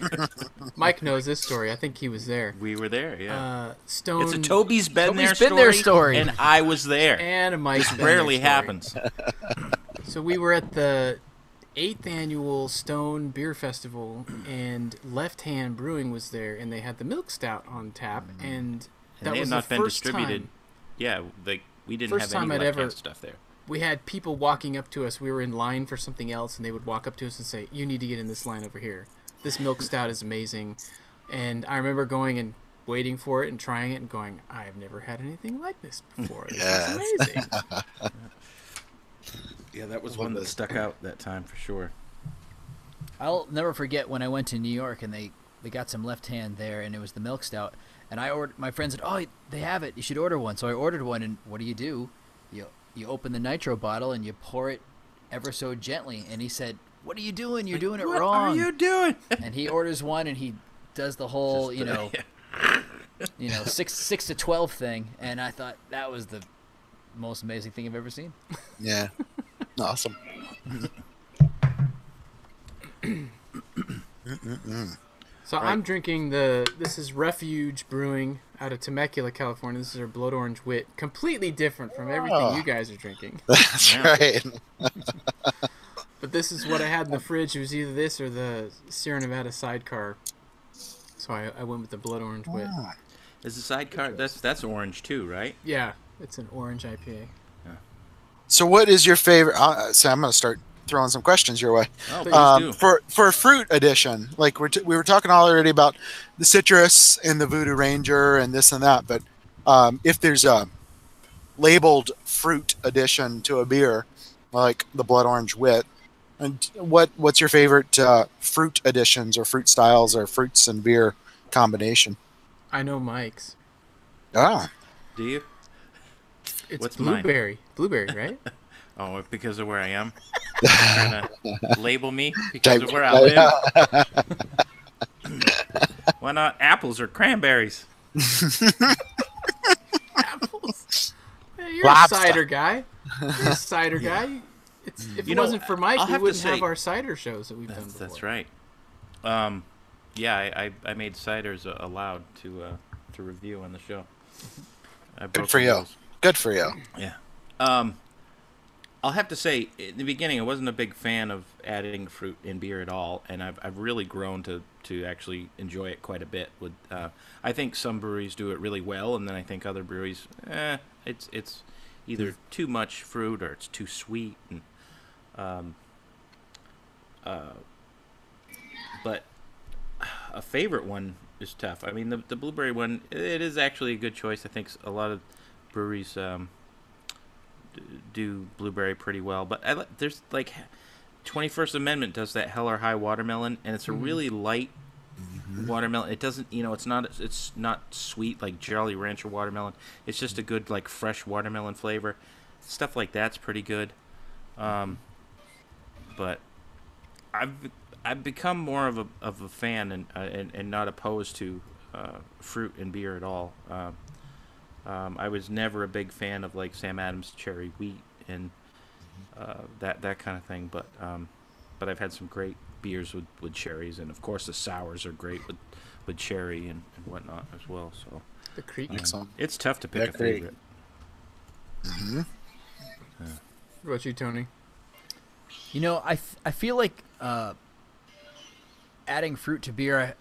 Mike knows this story. I think he was there. We were there, yeah. Stone. It's a Toby's been Toby's there been there story. and I was there. And Mike's This been there rarely story. happens. So we were at the 8th annual Stone Beer Festival, and Left Hand Brewing was there, and they had the milk stout on tap, and And that they was had not the been first distributed. time. Yeah, we didn't First have any time I'd left-hand ever- stuff there. We had people walking up to us. We were in line for something else, and they would walk up to us and say, "You need to get in this line over here. This milk stout is amazing." And I remember going and waiting for it and trying it and going, "I've never had anything like this before. This is amazing." Yeah, that was one that stuck out that time for sure. I'll never forget when I went to New York and they got some Left Hand there, and it was the milk stout. And my friend said, "Oh, they have it. You should order one." So I ordered one, and what do? You open the nitro bottle and you pour it ever so gently. And he said, "What are you doing? You're doing it What wrong." are you doing? And he orders one, and he does the whole, Yeah. 6 to 12 thing. And I thought that was the most amazing thing I've ever seen. Yeah. Awesome. So I'm drinking this is Refuge Brewing out of Temecula, California. This is their Blood Orange Wit. Completely different from everything you guys are drinking. That's right. But this is what I had in the fridge. It was either this or the Sierra Nevada Sidecar. So I went with the Blood Orange Wit. Is the sidecar? That's orange too, right? Yeah, it's an orange IPA. So what is your favorite? So I'm going to start throwing some questions your way. Oh, please do. For a fruit edition, like we were talking already about the citrus and the Voodoo Ranger and this and that, but if there's a labeled fruit addition to a beer, like the Blood Orange Wit, and what's your favorite fruit additions or fruit styles or fruits and beer combination? I know Mike's. Ah, Do you? It's What's mine? blueberry. Blueberry, right? Oh, because of where I am? Trying to label me because of where I live? Why not apples or cranberries? Apples. Hey, you're Lobster. a cider guy. You're a cider guy. If it wasn't for Mike, I'll we have to wouldn't say- have our cider shows that we've done before. That's right. Yeah, I made ciders allowed to review on the show. I broke good for the you. rules. Good for you. Yeah. I'll have to say, in the beginning, I wasn't a big fan of adding fruit in beer at all, and I've really grown to actually enjoy it quite a bit. With I think some breweries do it really well, and then I think other breweries, it's either too much fruit or it's too sweet. And but a favorite one is tough. I mean, the blueberry one, it is actually a good choice. I think a lot of breweries do blueberry pretty well, but there's like 21st Amendment does that Hell or High watermelon, and it's a really light watermelon. It doesn't, it's not sweet like Jolly Rancher watermelon. It's just a good like fresh watermelon flavor. Stuff like that's pretty good. But I've become more of a fan and not opposed to fruit and beer at all. I was never a big fan of like Sam Adams cherry wheat and that kind of thing, but I've had some great beers with cherries, and of course the sours are great with cherry and whatnot as well. So The Creek. Excellent. it's tough to pick a great. favorite. What about you, Tony? I feel like adding fruit to beer,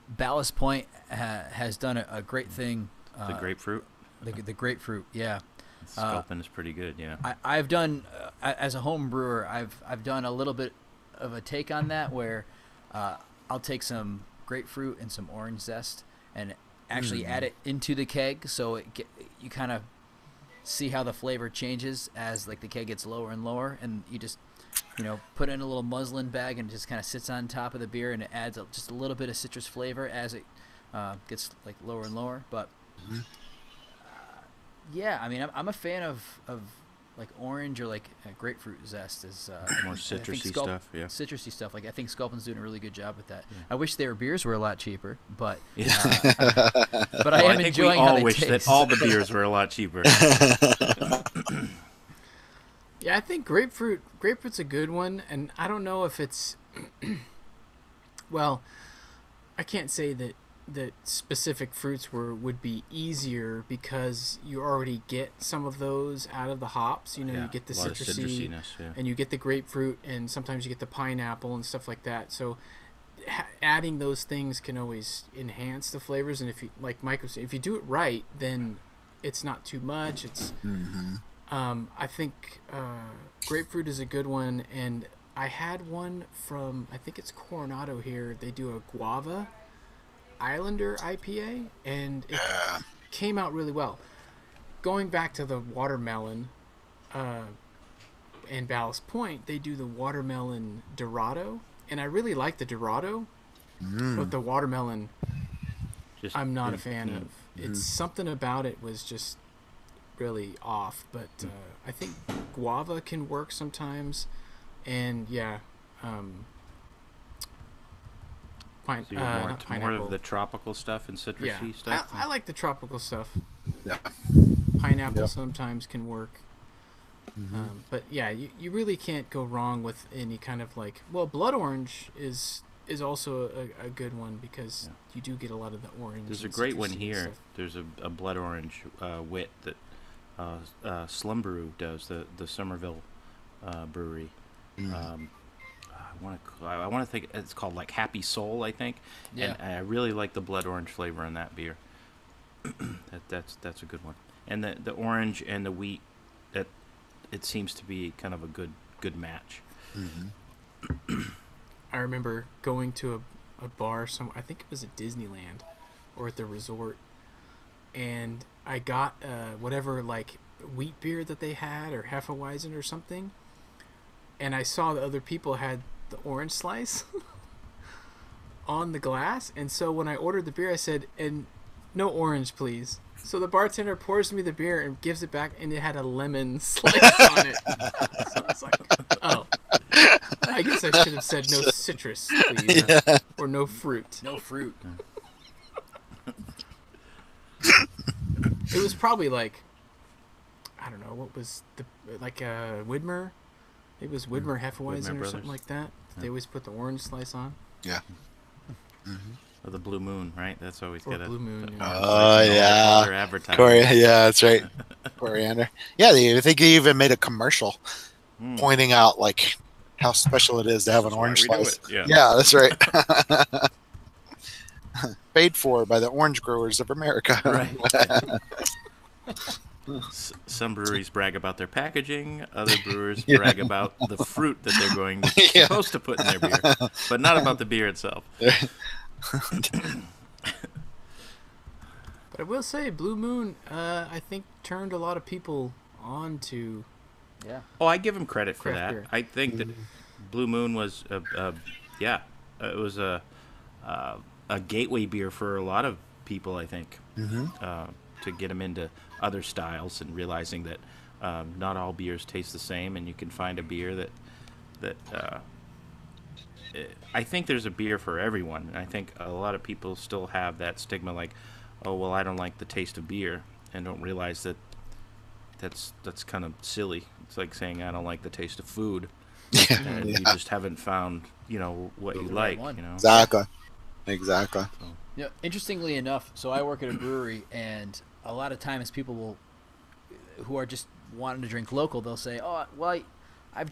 Ballast Point has done a great thing. The grapefruit, The grapefruit, yeah. Sculpin is pretty good. Yeah. I've done as a home brewer, I've done a little bit of a take on that where I'll take some grapefruit and some orange zest and actually add it into the keg, so you kind of see how the flavor changes as like the keg gets lower and lower, and you just put it in a little muslin bag and it just kind of sits on top of the beer, and it adds just a little bit of citrus flavor as it gets like lower and lower. But yeah, I mean, I'm a fan of like orange or like grapefruit zest is More I think citrusy stuff. Yeah. citrusy stuff. Like I think Sculpin's doing a really good job with that. I wish their beers were a lot cheaper, but Yeah. but I Well, am think enjoying we how all they wish taste. that all the beers were a lot cheaper. Yeah, I think grapefruit's a good one, and I don't know if it's well, I can't say that specific fruits would be easier because you already get some of those out of the hops. You get the a lot of citrusy, citrusiness, yeah. and you get the grapefruit, and sometimes you get the pineapple and stuff like that. So adding those things can always enhance the flavors. And if you, like Mike was saying, if you do it right, then it's not too much. It's I think grapefruit is a good one, and I had one from, I think it's Coronado here. They do a guava Islander IPA, and it came out really well. Going back to the watermelon and Ballast Point, they do the watermelon Dorado, and I really like the Dorado, but the watermelon Just I'm not a fan of. It's something about it was just really off, but I think guava can work sometimes, and yeah, Pine, So you're not more pineapple. of the tropical stuff and citrusy Yeah, stuff. I like the tropical stuff. Yeah. Pineapple Yep. sometimes can work. Mm-hmm. But yeah, you really can't go wrong with any kind of like. Well, blood orange is also a good one because you do get a lot of the orange. There's a and great one citrusy here. stuff. There's a blood orange wit that Slum Brew does, the Somerville brewery. I want to think it's called like Happy Soul, I think. Yeah. And I really like the blood orange flavor in that beer. That's a good one. And the orange and the wheat, that it seems to be kind of a good match. Mm-hmm. I remember going to a bar somewhere. I think it was at Disneyland or at the resort, and I got whatever like wheat beer that they had or Hefeweizen or something, and I saw that other people had the orange slice on the glass, and so when I ordered the beer, I said, "And no orange, please." So the bartender pours me the beer and gives it back, and it had a lemon slice on it. So I was like, "Oh, I guess I should have said no citrus, please, or no fruit." No fruit. It was probably like, I don't know, what was the Widmer? It was Widmer Hefeweizen or Brothers. something like that. They always put the orange slice on. Yeah. Or the Blue Moon, right? That's always Or got Blue Moon, the yeah. orange Oh, slice in all their yeah. advertising. Yeah, that's right. Coriander. Yeah, I think they even made a commercial pointing out like how special it is to have an That's why orange we do slice. it, yeah. Yeah, that's right. Paid for by the Orange Growers of America. Right. Some breweries brag about their packaging. Other brewers brag about the fruit that they're supposed to put in their beer, but not about the beer itself. But I will say, Blue Moon, I think, turned a lot of people on to. Yeah. Oh, I give them credit for Craft that. beer. I think that Blue Moon was, it was a gateway beer for a lot of people. I think to get them into other styles and realizing that not all beers taste the same, and you can find a beer that I think there's a beer for everyone. And I think a lot of people still have that stigma, like, oh well, I don't like the taste of beer, and don't realize that that's kind of silly. It's like saying I don't like the taste of food. And you just haven't found, what you The like, right one. Exactly. Yeah. Interestingly enough, so I work at a brewery, and a lot of times people who are just wanting to drink local, they'll say, "Oh, well, I've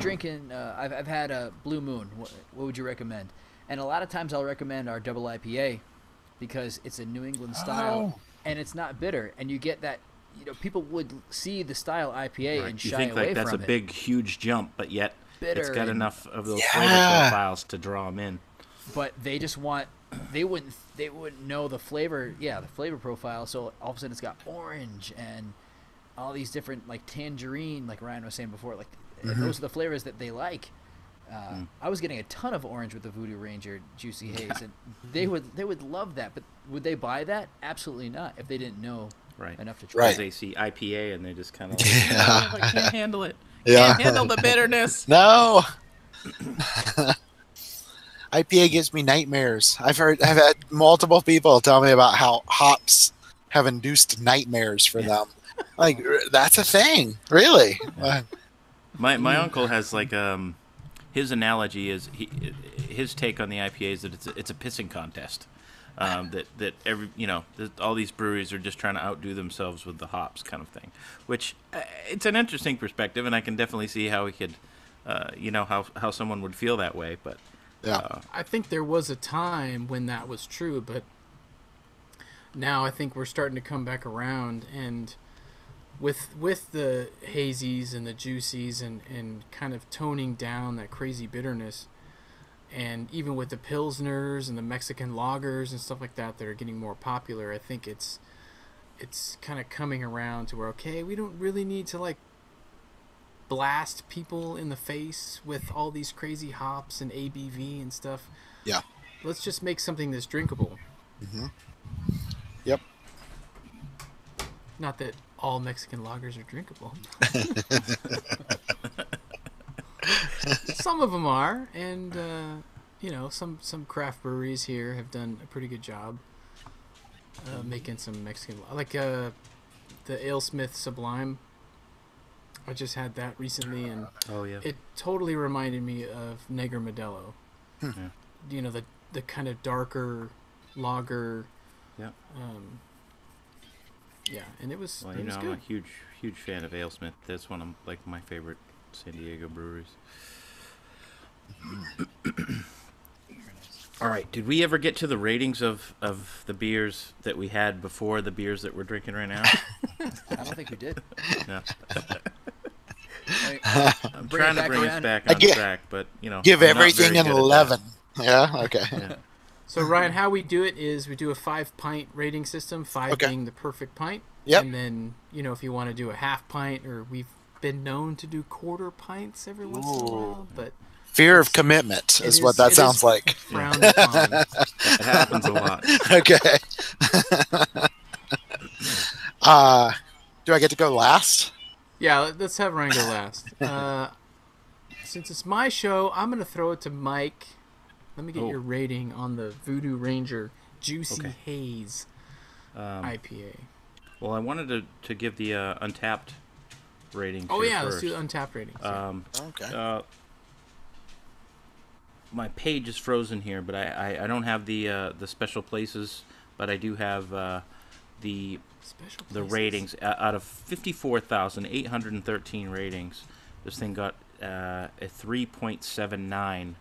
had a Blue Moon. What would you recommend?" And a lot of times I'll recommend our double IPA because it's a New England style and it's not bitter, and you get that. People would see the style IPA and You shy think away like that's a from it. big, huge jump, but yet Bitter it's got and- enough of those flavor profiles to draw them in. But they just want they wouldn't know the flavor profile, so all of a sudden it's got orange and all these different like tangerine, like Ryan was saying before, like and those are the flavors that they like. I was getting a ton of orange with the Voodoo Ranger Juicy Haze, and they would love that. But would they buy that? Absolutely not. If they didn't know enough to try. Right. it. They see IPA and they just kind of I can't handle it. Yeah. Can't handle the bitterness. No. IPA gives me nightmares. I've had multiple people tell me about how hops have induced nightmares for them. Like, that's a thing, really. My uncle has like his analogy is his take on the IPA is that it's a pissing contest. That every that all these breweries are just trying to outdo themselves with the hops kind of thing, which it's an interesting perspective, and I can definitely see how he could, how someone would feel that way. But Yeah. I think there was a time when that was true, but now I think we're starting to come back around, and with the hazies and the juicies and kind of toning down that crazy bitterness, and even with the pilsners and the Mexican lagers and stuff like that are getting more popular, I think it's kind of coming around to where, okay, we don't really need to like blast people in the face with all these crazy hops and ABV and stuff. Yeah. Let's just make something that's drinkable. Yep. Not that all Mexican lagers are drinkable. Some some of them are, and some craft breweries here have done a pretty good job making some Mexican, like the AleSmith Sublime. I just had that recently, and it totally reminded me of Negro Modelo. The kind of darker lager. Yeah. And it was. Well, it was I'm good. a huge fan of AleSmith. That's one of my favorite San Diego breweries. All right. Did we ever get to the ratings of the beers that we had before the beers that we're drinking right now? I don't think we did. No. I'm Bring trying it to bring around. us back on track, but Give I'm not everything very an good at 11. Yeah. Okay. that. Yeah. So Ryan, how we do it is we do a 5-pint rating system, 5 Okay. being the perfect pint. Yep. And then, if you want to do a half pint, or we've been known to do quarter pints every once in a while, but Fear of commitment is what that sounds like. frowned upon. It happens a lot. Okay. Do I get to go last? Yeah, let's have Ryan go last. Since it's my show, I'm going to throw it to Mike. Let me get your rating on the Voodoo Ranger Juicy Haze IPA. Well, I wanted to give the Untapped rating. Oh, yeah, first. let's do the Untapped ratings. Okay. My page is frozen here, but I don't have the special places, but I do have the Special the places. ratings. Out of 54,813 ratings, this thing got a 3.79.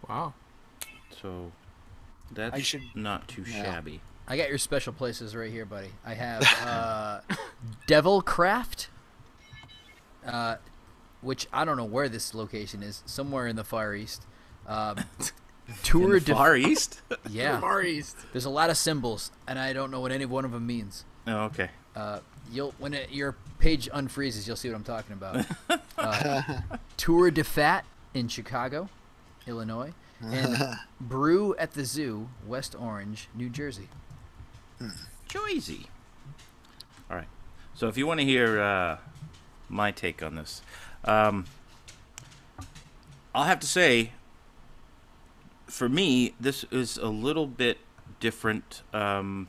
Wow. So that's not too shabby. I got your special places right here, buddy. I have Devil Craft, which I don't know where this location is. Somewhere in the Far East. Tour In the Far East? Yeah. Far East. There's a lot of symbols, and I don't know what any one of them means. Oh, okay. When your page unfreezes, you'll see what I'm talking about. Tour de Fat in Chicago, Illinois, and Brew at the Zoo, West Orange, New Jersey. Jersey. All right. So if you want to hear my take on this, I'll have to say, for me, this is a little bit different kind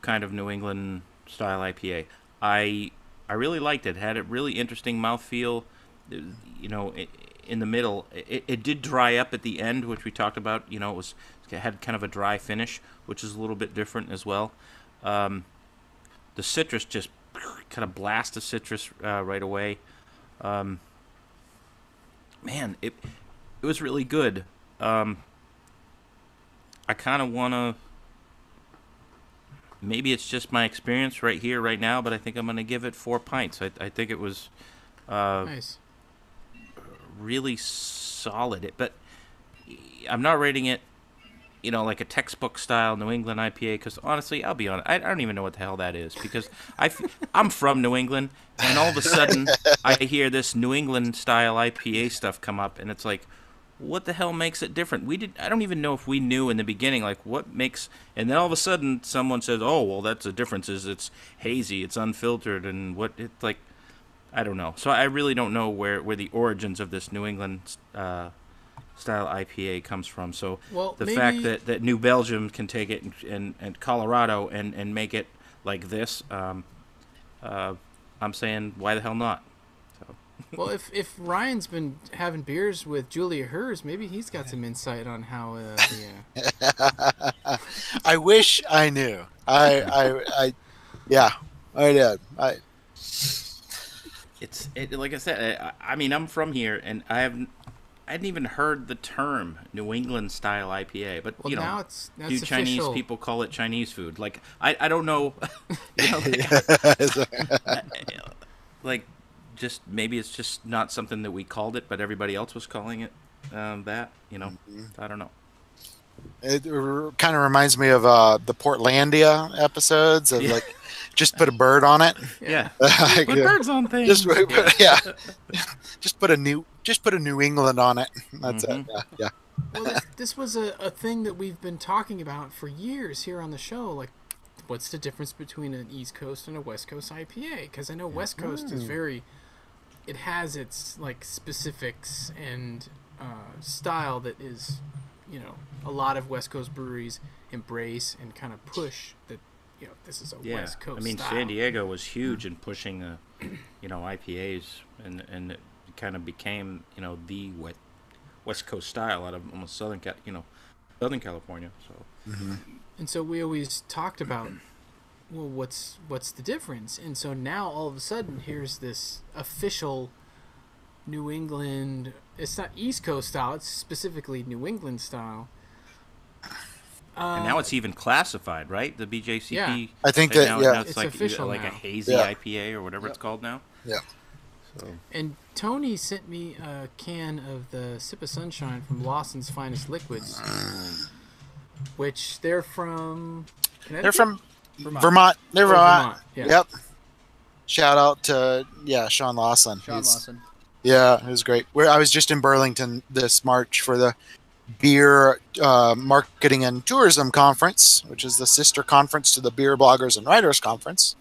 of New England style IPA. I really liked it. It had a really interesting mouthfeel. In the middle, it did dry up at the end, which we talked about. It had kind of a dry finish, which is a little bit different as well. The citrus just kind of blast the citrus right away. Man, it was really good. I kind of want to. Maybe it's just my experience right here, right now, but I think I'm going to give it 4 pints. I think it was Nice. really solid. But I'm not rating it, like a textbook style New England IPA, because honestly, I'll be honest, I don't even know what the hell that is, because I'm from New England, and all of a sudden I hear this New England style IPA stuff come up, and it's like, what the hell makes it different? I don't even know if we knew in the beginning, like, what makes, and then all of a sudden someone says, oh, well, that's the difference, is it's hazy, it's unfiltered, and what, it's like, I don't know. So I really don't know where the origins of this New England style IPA comes from. So the fact that New Belgium can take it and Colorado and make it like this, I'm saying, why the hell not? So. Well, if Ryan's been having beers with Julia Hers, maybe he's got some insight on how. I wish I knew. I did. It's like I said. I mean, I'm from here, and I hadn't even heard the term New England style IPA. But Well, now it's Chinese official. people call it Chinese food? Like I don't know. Like just maybe it's just not something that we called it, but everybody else was calling it that. I don't know. It kind of reminds me of the Portlandia episodes of like, just put a bird on it. Yeah. Like, Put birds on things. Just put a New England on it. That's it. Yeah. Well, this was a thing that we've been talking about for years here on the show. Like, what's the difference between an East Coast and a West Coast IPA? Because I know West Coast is very it has its like specifics and style that is, you know, a lot of West Coast breweries embrace and kind of push that, you know, this is a Yeah, West Coast I mean, style. San Diego was huge in pushing, you know, IPAs, and it kind of became, you know, the West Coast style out of almost Southern California. So And so we always talked about, well, what's the difference? And so now all of a sudden here's this official New England. It's not East Coast style. It's specifically New England style. and now it's even classified, right? The BJCP. Yeah. I think right that, now, yeah. now It's like official like now. a hazy Yeah. IPA or whatever it's called now. Yeah. So And Tony sent me a can of the Sip of Sunshine from Lawson's Finest Liquids, which they're from Connecticut? They're from Vermont. Vermont. They're Oh, Vermont. Yeah. Yep. Shout out to Sean Lawson. Sean Lawson. Yeah, it was great. I was just in Burlington this March for the Beer Marketing and Tourism Conference, which is the sister conference to the Beer Bloggers and Writers Conference.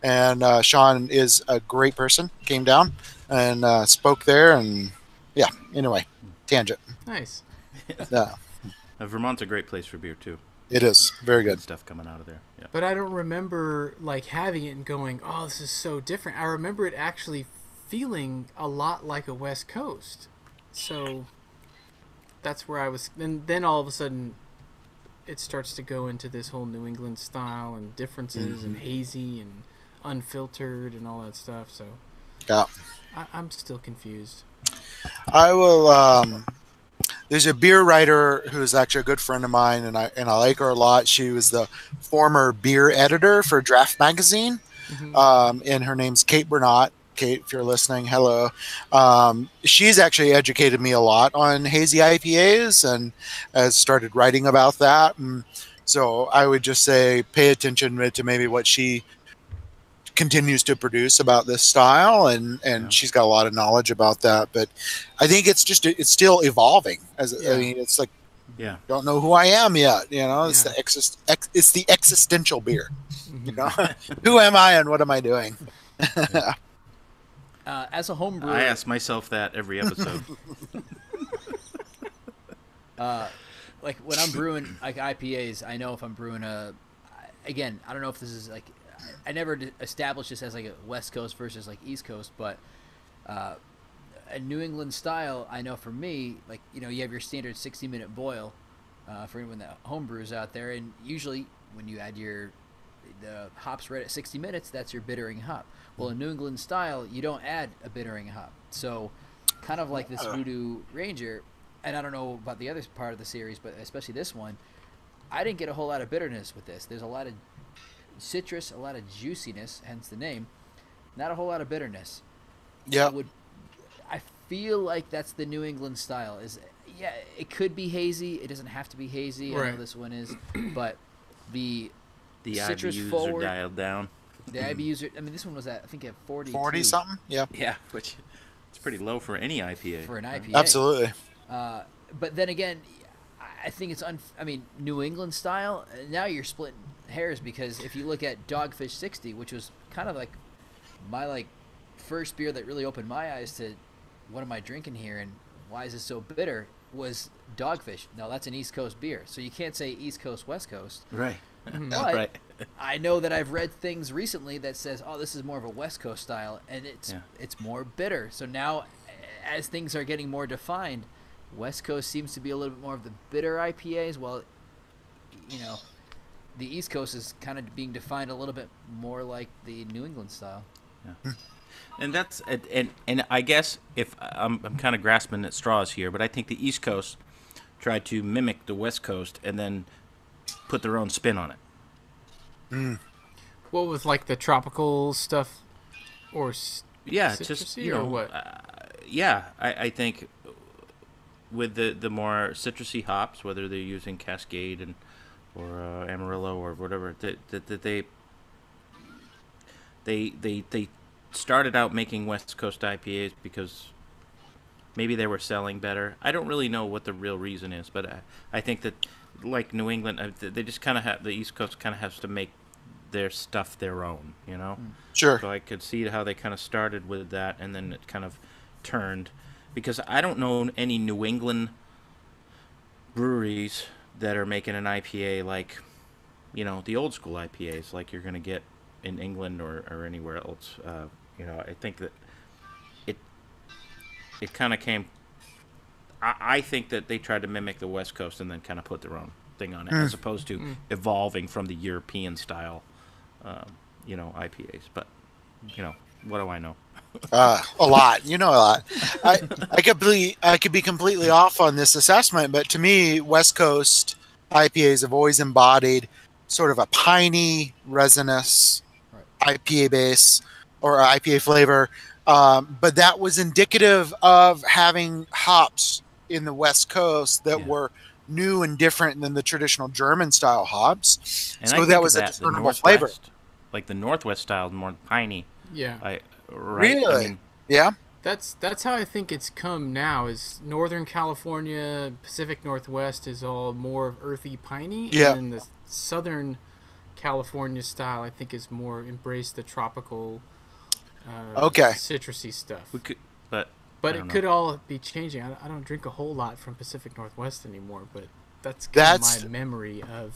And Sean is a great person. Came down and spoke there, and yeah. Anyway, tangent. Nice. Yeah, Vermont's a great place for beer too. it is very Good good. stuff coming out of there. Yeah. But I don't remember like having it and going, "Oh, this is so different." I remember it actually feeling a lot like a West Coast. So that's where I was. And then all of a sudden, it starts to go into this whole New England style and differences and hazy and unfiltered and all that stuff. So Yeah. I'm still confused. I will. There's a beer writer who's actually a good friend of mine, and I like her a lot. She was the former beer editor for Draft Magazine, and her name's Kate Bernat. Kate, if you're listening, hello. She's actually educated me a lot on hazy IPAs and has started writing about that. And so I would just say pay attention to maybe what she continues to produce about this style, and she's got a lot of knowledge about that. But I think it's still evolving. I mean, it's like, Yeah. don't know who I am yet. You know, it's Yeah. it's the existential beer. You know, who am I and what am I doing? As a home brewer, I ask myself that every episode. like when I'm brewing like IPAs, I know if I'm brewing again, I don't know if this is like, I never established this as like a West Coast versus like East Coast, but a New England style, I know for me, like, you know, you have your standard 60-minute boil for anyone that home brews out there, and usually when you add the hops right at 60 minutes, that's your bittering hop. Well, in New England style, you don't add a bittering hop. So kind of like this Voodoo Ranger, and I don't know about the other part of the series, but especially this one, I didn't get a whole lot of bitterness with this. There's a lot of citrus, a lot of juiciness, hence the name, not a whole lot of bitterness. Yeah. I feel like that's the New England style. Yeah, it could be hazy. It doesn't have to be hazy. I Right. know this one is, but the The citrus IBUs forward, are dialed down. the IBUs are. I mean, this one was at, I think, at 40. 40 something. Yeah, Yeah, which it's pretty low for any IPA. for an IPA. absolutely. But then again, I think it's I mean, New England style. Now you're splitting hairs, because if you look at Dogfish 60, which was kind of like my first beer that really opened my eyes to what am I drinking here and why is this so bitter, was Dogfish. Now that's an East Coast beer, so you can't say East Coast, West Coast. Right. But Right. I know that I've read things recently that says, oh, this is more of a West Coast style, and Yeah. it's more bitter. So now, as things are getting more defined, West Coast seems to be a little bit more of the bitter IPAs, while, you know, the East Coast is kind of being defined a little bit more like the New England style. And that's and I guess if I'm kind of grasping at straws here, but I think the East Coast tried to mimic the West Coast and then put their own spin on it. What with like the tropical stuff, or Yeah, just citrusy, you or know, what? I think with the more citrusy hops, whether they're using Cascade or Amarillo or whatever, that they started out making West Coast IPAs because maybe they were selling better. I don't really know what the real reason is, but I think that like New England, they just kind of have, the East Coast kind of has to make their stuff their own, you know. Sure. So I could see how they kind of started with that, and then it kind of turned, because I don't know any New England breweries that are making an IPA like, the old school IPAs like you're gonna get in England or anywhere else. I think that it kind of came. I think that they tried to mimic the West Coast and then kind of put their own thing on it, as opposed to evolving from the European style, IPAs. But, what do I know? A lot. A lot. I could be completely off on this assessment, but to me, West Coast IPAs have always embodied sort of a piney, resinous IPA base or IPA flavor. But that was indicative of having hops in the West Coast that were new and different than the traditional German style hops. And so that was a discernible flavor. Like the Northwest style, more piney. Yeah. Right? Really? Yeah. That's how I think it's come now. Is Northern California, Pacific Northwest is all more of earthy, piney, Yeah. and then the Southern California style I think is more embrace the tropical, citrusy stuff. But it could all be changing. I don't drink a whole lot from Pacific Northwest anymore, but that's my memory of.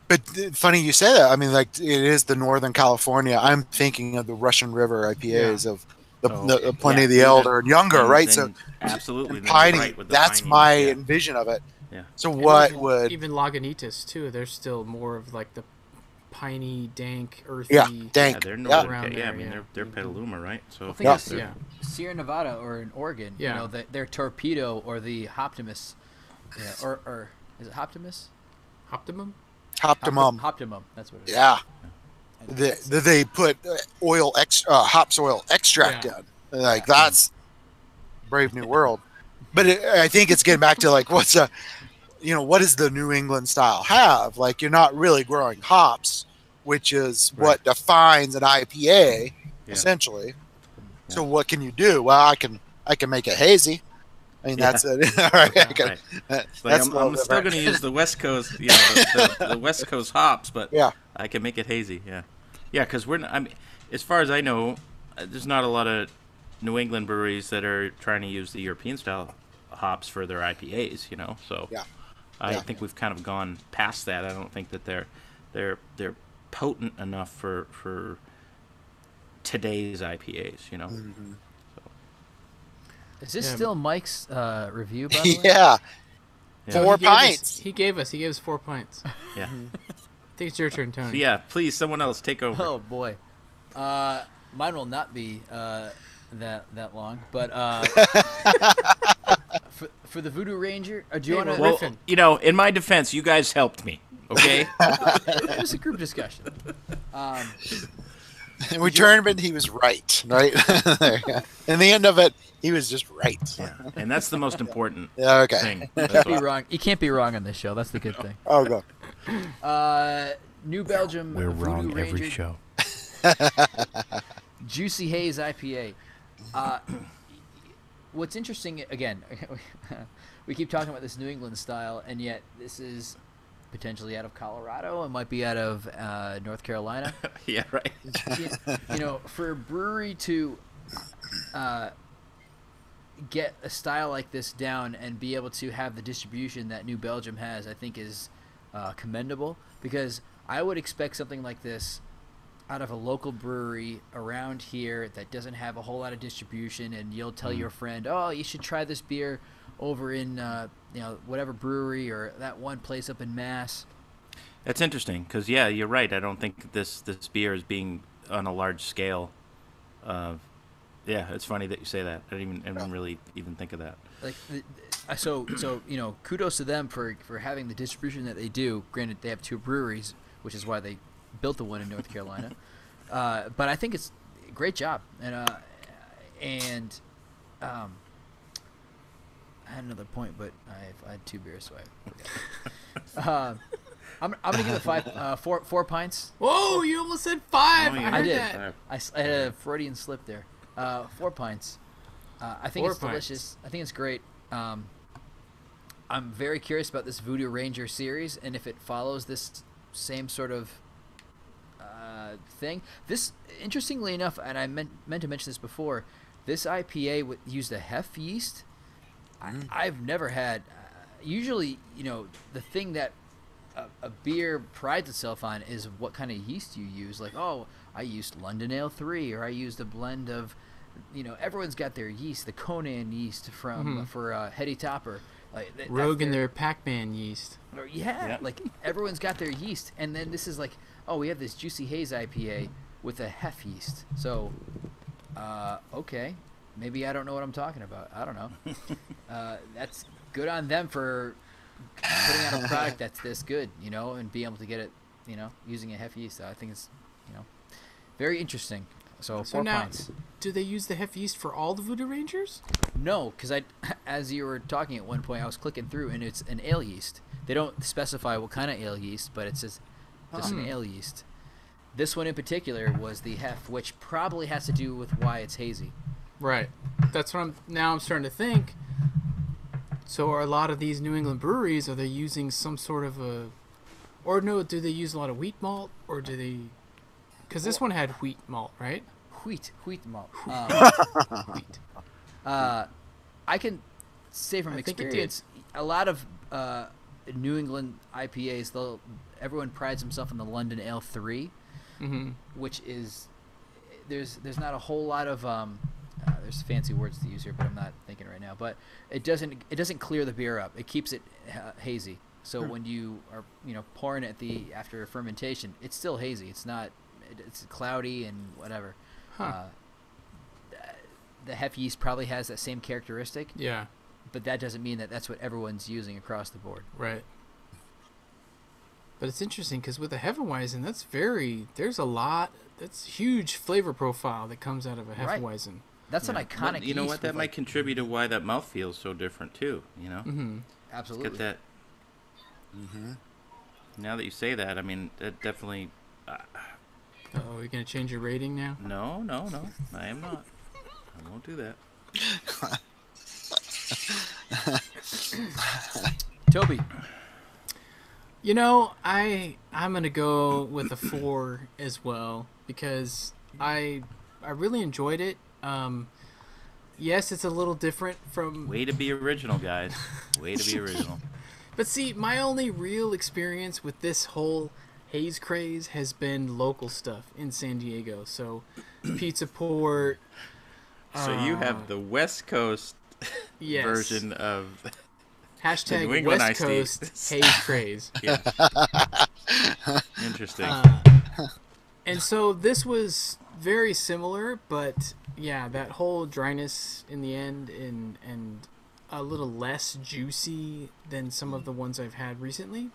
But funny you say that. I mean, like, it is the Northern California. I'm thinking of the Russian River IPAs of the Plenty of the Elder and younger, right? So absolutely, piney. Right, that's piney, my vision of it. Yeah. So And what would even Lagunitas too? They're still more of like the piney, dank, earthy. dank. Yeah, they're Northern. Around Yeah, I there, mean they're Petaluma, right? So Well, think of Yeah. Sierra Nevada or in Oregon, their Torpedo or the Optimus, or is it Optimus? Optimum. Optimum. That's what it is. Yeah. They put hops oil extract in. Like, that's Brave New World. But I think it's getting back to like what does the New England style have? Like, you're not really growing hops, which is what defines an IPA essentially. So what can you do? Well, I can make it hazy. I mean, that's it. All right. I'm still going to use the West Coast, the West Coast hops, but I can make it hazy. Yeah, because as far as I know, there's not a lot of New England breweries that are trying to use the European style hops for their IPAs. So I think we've kind of gone past that. I don't think that they're potent enough for today's IPAs. Mm-hmm. Is this still Mike's review, by the way? Yeah. 4 He pints. gave us 4 pints. Yeah. I think it's your turn, Tony. So yeah, please, someone else take over. Oh boy, mine will not be that long. But for the Voodoo Ranger, do you want to? Well, in my defense, you guys helped me. Okay. It was a group discussion. And we turned him, he was right? In the end of it, he was just right. Yeah. And that's the most important okay. thing. Can't be wrong. You can't be wrong on this show. That's the good thing. Oh, go. New Belgium. We're Voodoo wrong Ranger, every show. Juicy Haze IPA. What's interesting, again, we keep talking about this New England style, and yet this is potentially out of Colorado. It might be out of North Carolina. Yeah, right. For a brewery to get a style like this down and be able to have the distribution that New Belgium has, I think is commendable, because I would expect something like this out of a local brewery around here that doesn't have a whole lot of distribution, and you'll tell your friend, oh, you should try this beer over in whatever brewery or that one place up in Mass. That's interesting, because you're right. I don't think this beer is being on a large scale. It's funny that you say that. I didn't really even think of that. Like, so kudos to them for having the distribution that they do. Granted, they have 2 breweries, which is why they built the one in North Carolina. But I think it's a great job, and I had another point, but I had 2 beers, so I forgot. I'm gonna give it 5, 4 pints. Whoa! You almost said 5. Oh, yeah. I heard I did. that. I had a Freudian slip there. 4 pints. I think 4 it's pints. delicious. I think it's great. I'm very curious about this Voodoo Ranger series, and if it follows this same sort of thing. This, interestingly enough, and I meant to mention this before, this IPA used a hef yeast. I've never had. Usually, the thing that a beer prides itself on is what kind of yeast you use. Like, oh, I used London Ale 3, or I used a blend of, everyone's got their yeast, the Conan yeast for Hetty Topper. Like, Rogue and their Pac-Man yeast. Yeah, like everyone's got their yeast, and then this is like, oh, we have this Juicy Haze IPA with a hef yeast. So, okay, maybe I don't know what I'm talking about. I don't know. That's good on them for putting out a product that's this good, and being able to get it, using a hef yeast. I think it's, very interesting. So 4 now, pints. Do they use the hef yeast for all the Voodoo Rangers? No, because as you were talking at one point, I was clicking through, and it's an ale yeast. They don't specify what kind of ale yeast, but it says just an ale yeast. This one in particular was the hef, which probably has to do with why it's hazy. Right. That's what I'm starting to think. So are a lot of these New England breweries, are they using some sort of do they use a lot of wheat malt, or do they? Because this one had wheat malt, right? Wheat malt. Wheat. I can say from experience, a lot of New England IPAs, everyone prides himself on the London Ale 3, which is there's not a whole lot of there's fancy words to use here, but I'm not thinking right now. But it doesn't clear the beer up. It keeps it hazy. So when you are pouring it after fermentation, it's still hazy. It's not. It's cloudy and whatever. The hef yeast probably has that same characteristic. Yeah. But that doesn't mean that that's what everyone's using across the board. Right. But it's interesting because with a Hefeweizen, there's a lot, that's huge flavor profile that comes out of a Hefeweizen. Right. That's an iconic yeast. You know what? That might contribute to why that mouth feels so different too. Absolutely. It's got that. Now that you say that, I mean, that definitely. Oh, you're gonna change your rating now? No, I am not. I won't do that. Toby. I'm gonna go with a 4 as well because I really enjoyed it. Yes, it's a little different from. Way to be original, guys. Way to be original. But see, my only real experience with this whole haze craze has been local stuff in San Diego. So, Pizza Port. So you have the West Coast version of hashtag New England West Coast haze craze. Yeah. Interesting. And so this was very similar, but yeah, that whole dryness in the end and a little less juicy than some of the ones I've had recently.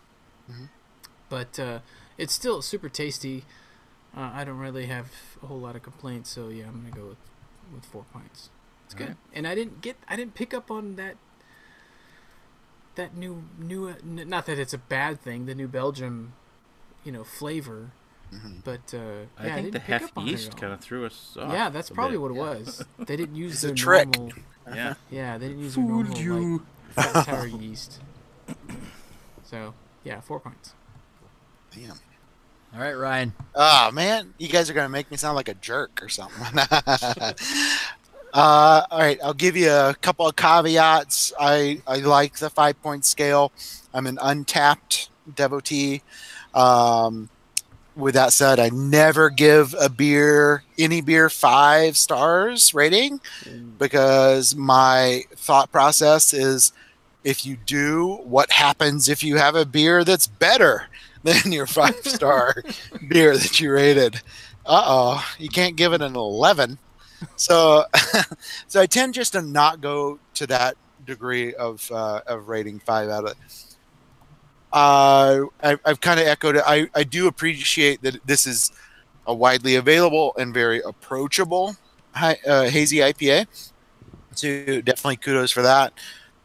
But it's still super tasty. I don't really have a whole lot of complaints, so yeah, I'm gonna go with 4 pints. It's good. Right. And I didn't pick up on that new not that it's a bad thing, the New Belgium, flavor. But I think the hef yeast kind of threw us off. Yeah, that's probably what it was. They didn't use their trick. normal. Yeah. Yeah, they didn't use their normal fat tower yeast. So yeah, 4 pints. Damn. All right, Ryan. Oh man, you guys are gonna make me sound like a jerk or something. All right, I'll give you a couple of caveats. I like the 5-point scale. I'm an untapped devotee. With that said, I never give any beer 5 stars rating because my thought process is if you do, what happens if you have a beer that's better than your 5-star beer that you rated? You can't give it an 11. So I tend just to not go to that degree of rating 5 out of. I've kind of echoed it. I do appreciate that this is a widely available and very approachable hazy IPA. So definitely kudos for that.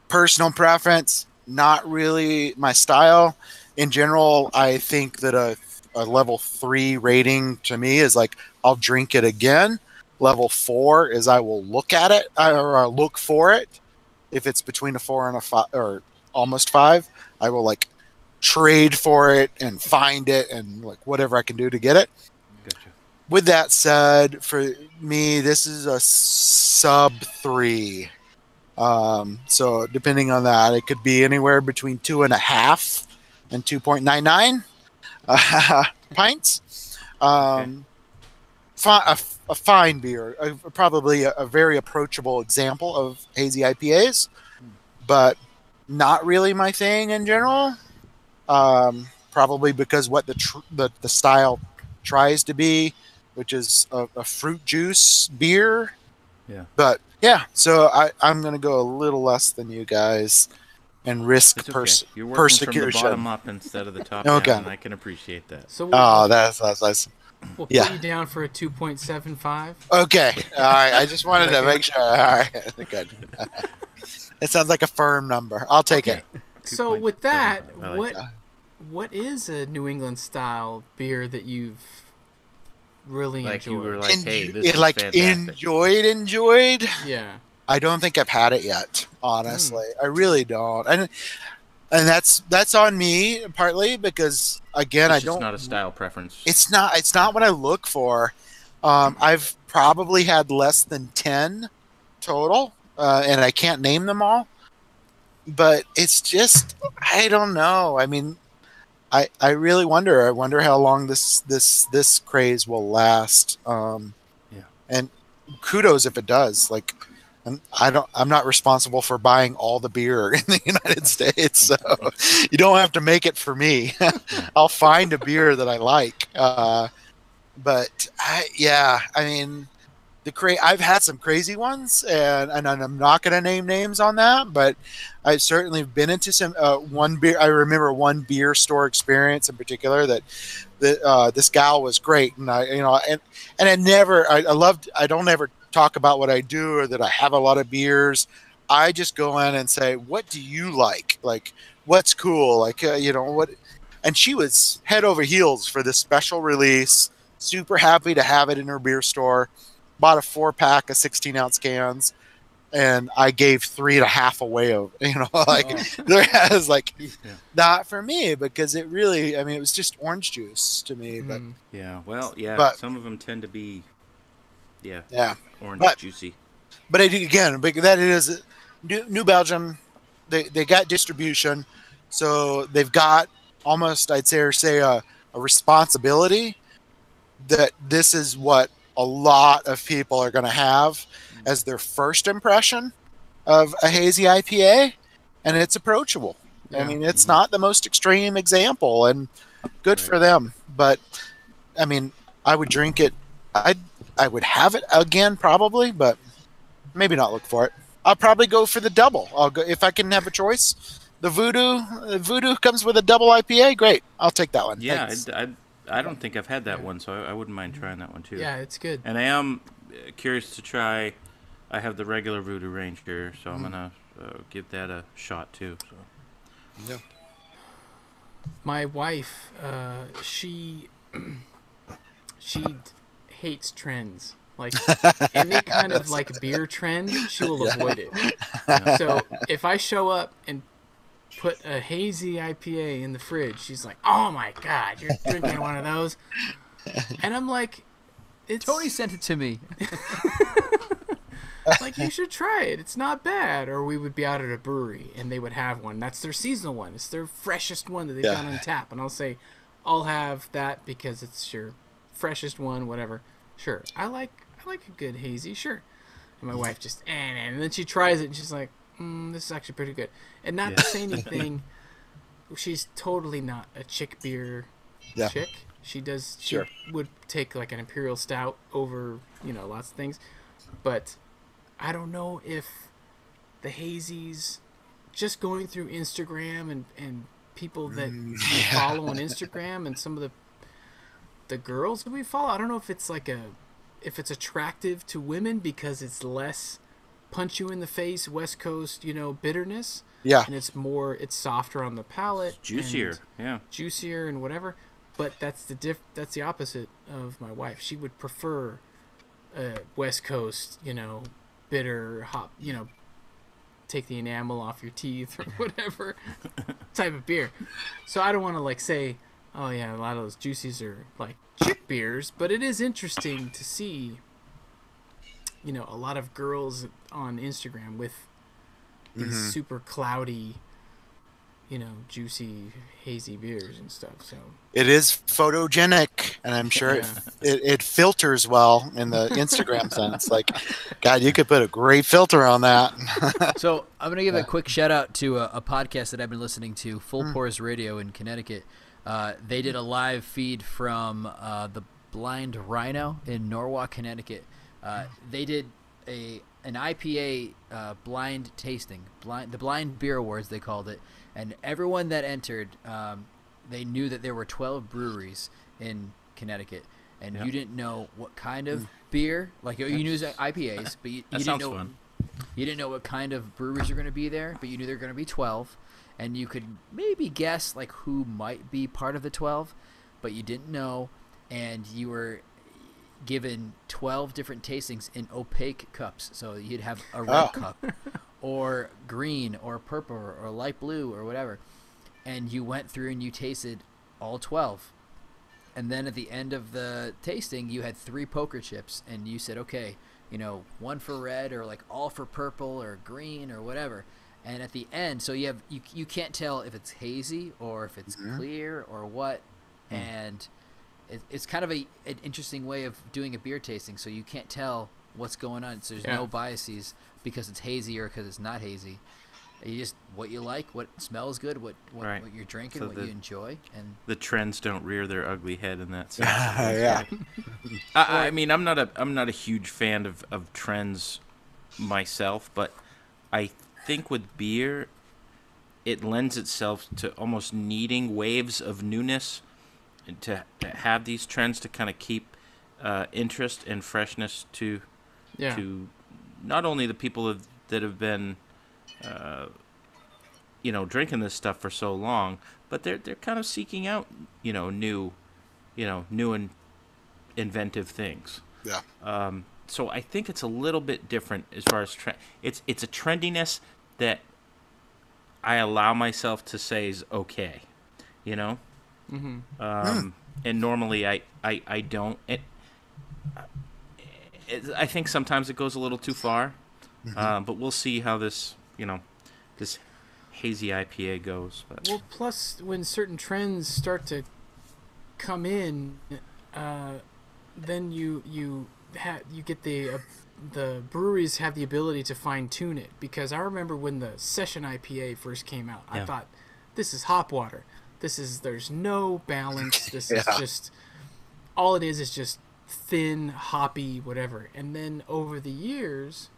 Personal preference, not really my style. In general, I think that a level 3 rating to me is like I'll drink it again. Level 4 is I will look at it or look for it. If it's between a 4 and a 5 or almost 5, I will like trade for it and find it and like whatever I can do to get it. Gotcha. with that said, for me, this is a sub 3. So depending on that, it could be anywhere between 2.5 and 2.99 pints. Okay. A fine beer, probably a very approachable example of hazy IPAs, but not really my thing in general. Probably because what the style tries to be, which is a fruit juice beer. Yeah. But yeah, so I'm gonna go a little less than you guys and risk It's okay. You're working from the persecution. bottom up instead of the top Okay. down, and I can appreciate that. So Oh, that's nice. we'll yeah. put you down for a 2.75. Okay, all right. I just wanted to Okay. make sure. All right, good. It sounds like a firm number. I'll take Okay. it. So with that, I like what is a New England style beer that you've really Like you enjoyed? were like, hey, this is fantastic. Enjoyed. Yeah. I don't think I've had it yet. Honestly, I really don't. And that's on me partly because again, It's I just don't. not a style preference. It's not what I look for. I've probably had less than 10 total, and I can't name them all. But it's just I don't know. I mean, I really wonder. I wonder how long this craze will last. Yeah. And kudos if it does. Like, I'm not responsible for buying all the beer in the United States, so you don't have to make it for me. I'll find a beer that I like. But I mean, I've had some crazy ones, and I'm not going to name names on that, but I've certainly been into some one beer. I remember one beer store experience in particular that this gal was great, and I don't ever talk about what I do or that I have a lot of beers. I just go in and say, what do you like? Like, what's cool? Like, what? And she was head over heels for this special release. Super happy to have it in her beer store. Bought a 4-pack of 16-ounce cans, and I gave 3.5 away. There was like, not for me because it really. I mean, it was just orange juice to me. But Yeah. Well, yeah. But- some of them tend to be, orange But- juicy. But again, that is New Belgium. They got distribution, so they've got almost I'd say a responsibility that this is what a lot of people are going to have as their first impression of a hazy IPA, and it's approachable. I Yeah. mean, it's not the most extreme example, and good for them. But I mean, I would drink it. I would have it again probably, but maybe not look for it. I'll probably go for the double. I'll go if I can have a choice. The Voodoo comes with a double IPA. Great, I'll take that one. Yeah, Thanks. I don't think I've had that one, so I wouldn't mind trying that one too. Yeah, it's good. And I am curious to try. I have the regular Voodoo Ranger, so I'm gonna give that a shot too. So. Yeah. My wife, she hates trends. Like any kind of like beer trend, she will avoid it. So if I show up and put a hazy IPA in the fridge, she's like, "Oh my god, you're drinking one of those," and I'm like, "It's Tony sent it to me. like you should try it. It's not bad." Or we would be out at a brewery and they would have one. That's their seasonal one. It's their freshest one that they've got on tap, and I'll say, "I'll have that because it's your freshest one, whatever." Sure, I like a good hazy, sure. And my wife just and then she tries it and she's like, "This is actually pretty good." And not to say anything, she's totally not a chick beer chick. She would take like an imperial stout over lots of things, but I don't know if the hazies, just going through Instagram and people that we follow on Instagram and some of the girls that we follow, I don't know if it's if it's attractive to women because it's less punch you in the face West Coast bitterness, and it's softer on the palate, Juicier, juicier and whatever. But that's the opposite of my wife. She would prefer West Coast bitter hop, take the enamel off your teeth or whatever type of beer. So I don't want to say oh yeah, a lot of those juicies are like chick beers, but it is interesting to see, a lot of girls on Instagram with these super cloudy, juicy, hazy beers and stuff. So It is photogenic, and I'm sure Yeah. it filters well in the Instagram sense. Like, God, you could put a great filter on that. So I'm going to give a quick shout out to a podcast that I've been listening to, Full Pores Radio in Connecticut. They did a live feed from the Blind Rhino in Norwalk, Connecticut. They did an IPA blind tasting, the Blind Beer Awards they called it, and everyone that entered, they knew that there were 12 breweries in Connecticut, and you didn't know what kind of beer, like you knew IPAs, but you didn't sounds know. fun. You didn't know what kind of breweries are going to be there, but you knew there were going to be 12, and you could maybe guess like who might be part of the 12, but you didn't know, and you were given 12 different tastings in opaque cups. So you'd have a red cup or green or purple or light blue or whatever, and you went through and you tasted all 12. And then at the end of the tasting, you had 3 poker chips, and you said, okay, one for red or like all for purple or green or whatever. And at the end, so you can't tell if it's hazy or if it's clear or what. And it's kind of an interesting way of doing a beer tasting. So you can't tell what's going on. So there's no biases because it's hazy or because it's not hazy. You just what you like, what smells good, what you're drinking, So what you enjoy, and The trends don't rear their ugly head in that sense. Yeah. I mean, I'm not a huge fan of trends myself, but I think with beer, it lends itself to almost needing waves of newness, and to have these trends to kind of keep interest and freshness to not only the people that have been drinking this stuff for so long, but they're kind of seeking out new and inventive things. Yeah. So I think it's a little bit different as far as it's a trendiness that I allow myself to say is okay, Mm-hmm. and normally I don't. I think sometimes it goes a little too far, but we'll see how this this hazy IPA goes. But. Well, plus when certain trends start to come in, then you get the breweries have the ability to fine tune it, because I remember when the session IPA first came out, I thought this is hop water. There's no balance. This is just all it is just thin, hoppy, whatever. And then over the years,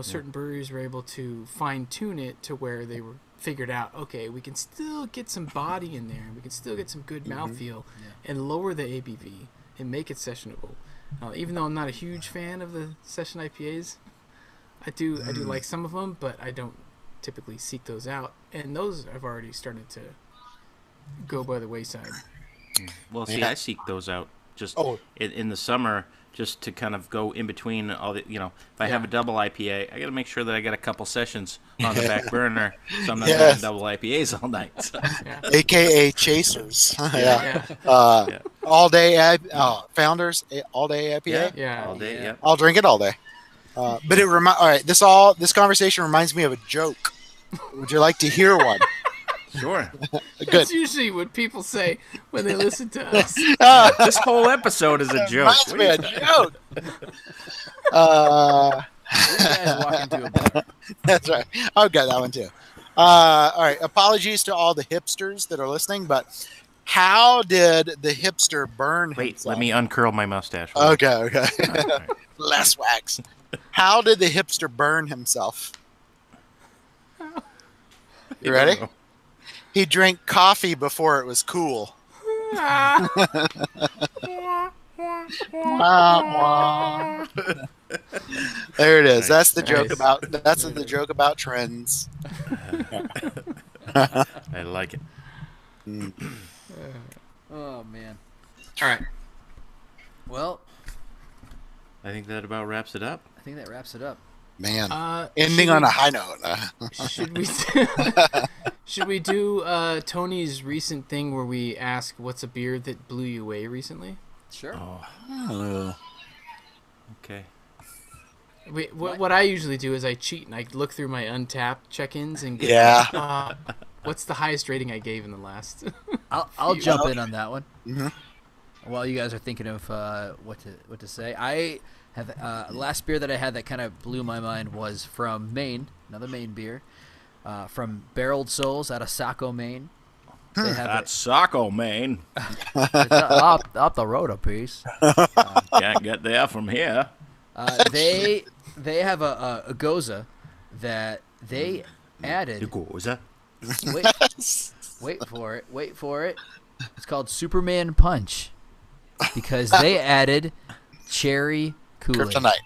certain breweries were able to fine tune it to where they were figured out, okay, we can still get some body in there, we can still get some good mouthfeel, and lower the ABV and make it sessionable. Even though I'm not a huge fan of the session IPAs, I do like some of them, but I don't typically seek those out, and those have already started to go by the wayside. Well, see, I seek those out just in the summer, just to kind of go in between all the, if I have a double IPA, I got to make sure that I got a couple sessions on the back burner, so I'm not having double IPAs all night. So. AKA chasers. All day founders, all day IPA. Yeah. All day, yeah. I'll drink it all day. But all right. This conversation reminds me of a joke. Would you like to hear one? Sure. Good. That's usually what people say when they listen to us. This whole episode is a joke. Reminds me of a joke. you guys walk into a bar. That's right. I've got that one too. All right. Apologies to all the hipsters that are listening, but how did the hipster burn Wait, himself? let me uncurl my mustache. Okay. Right. Less wax. How did the hipster burn himself? You ready? He drank coffee before it was cool. There it is. That's the joke about. That's the joke about trends. I like it. Oh man. All right. Well, I think that about wraps it up. I think that wraps it up. Man, Should ending on we- a high note. Should we should we do Tony's recent thing where we ask what's a beer that blew you away recently? Sure. Oh. Okay. What I usually do is I cheat and I look through my untapped check-ins and get, Yeah. what's the highest rating I gave in the last? I'll jump in on that one. Mhm. While you guys are thinking of what to say, I have last beer that I had that kind of blew my mind was from Maine, another Maine beer, from Barreled Souls out of Saco, Maine. They have That's Saco, Maine. it's up the road a piece. Can't get there from here. They have a goza that they added. Goza. Wait for it. It's called Superman Punch because they added cherry Kool-Aid. Kryptonite.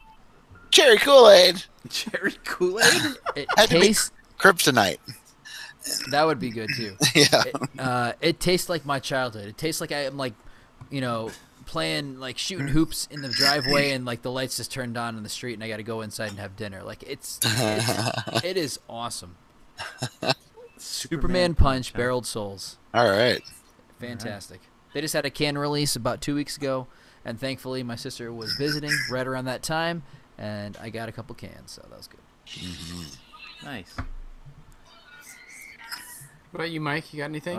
Cherry Kool-Aid. Cherry Kool-Aid? It Had to be tastes. Kryptonite. That would be good too. Yeah. It tastes like my childhood. It tastes like I am like, playing like shooting hoops in the driveway and like the lights just turned on in the street and I got to go inside and have dinner. Like it is awesome. Superman Punch, Barreled Souls, All right. fantastic. They just had a can release about 2 weeks ago, and thankfully my sister was visiting right around that time, and I got a couple cans, so that was good. Nice. What about you, Mike? You got anything?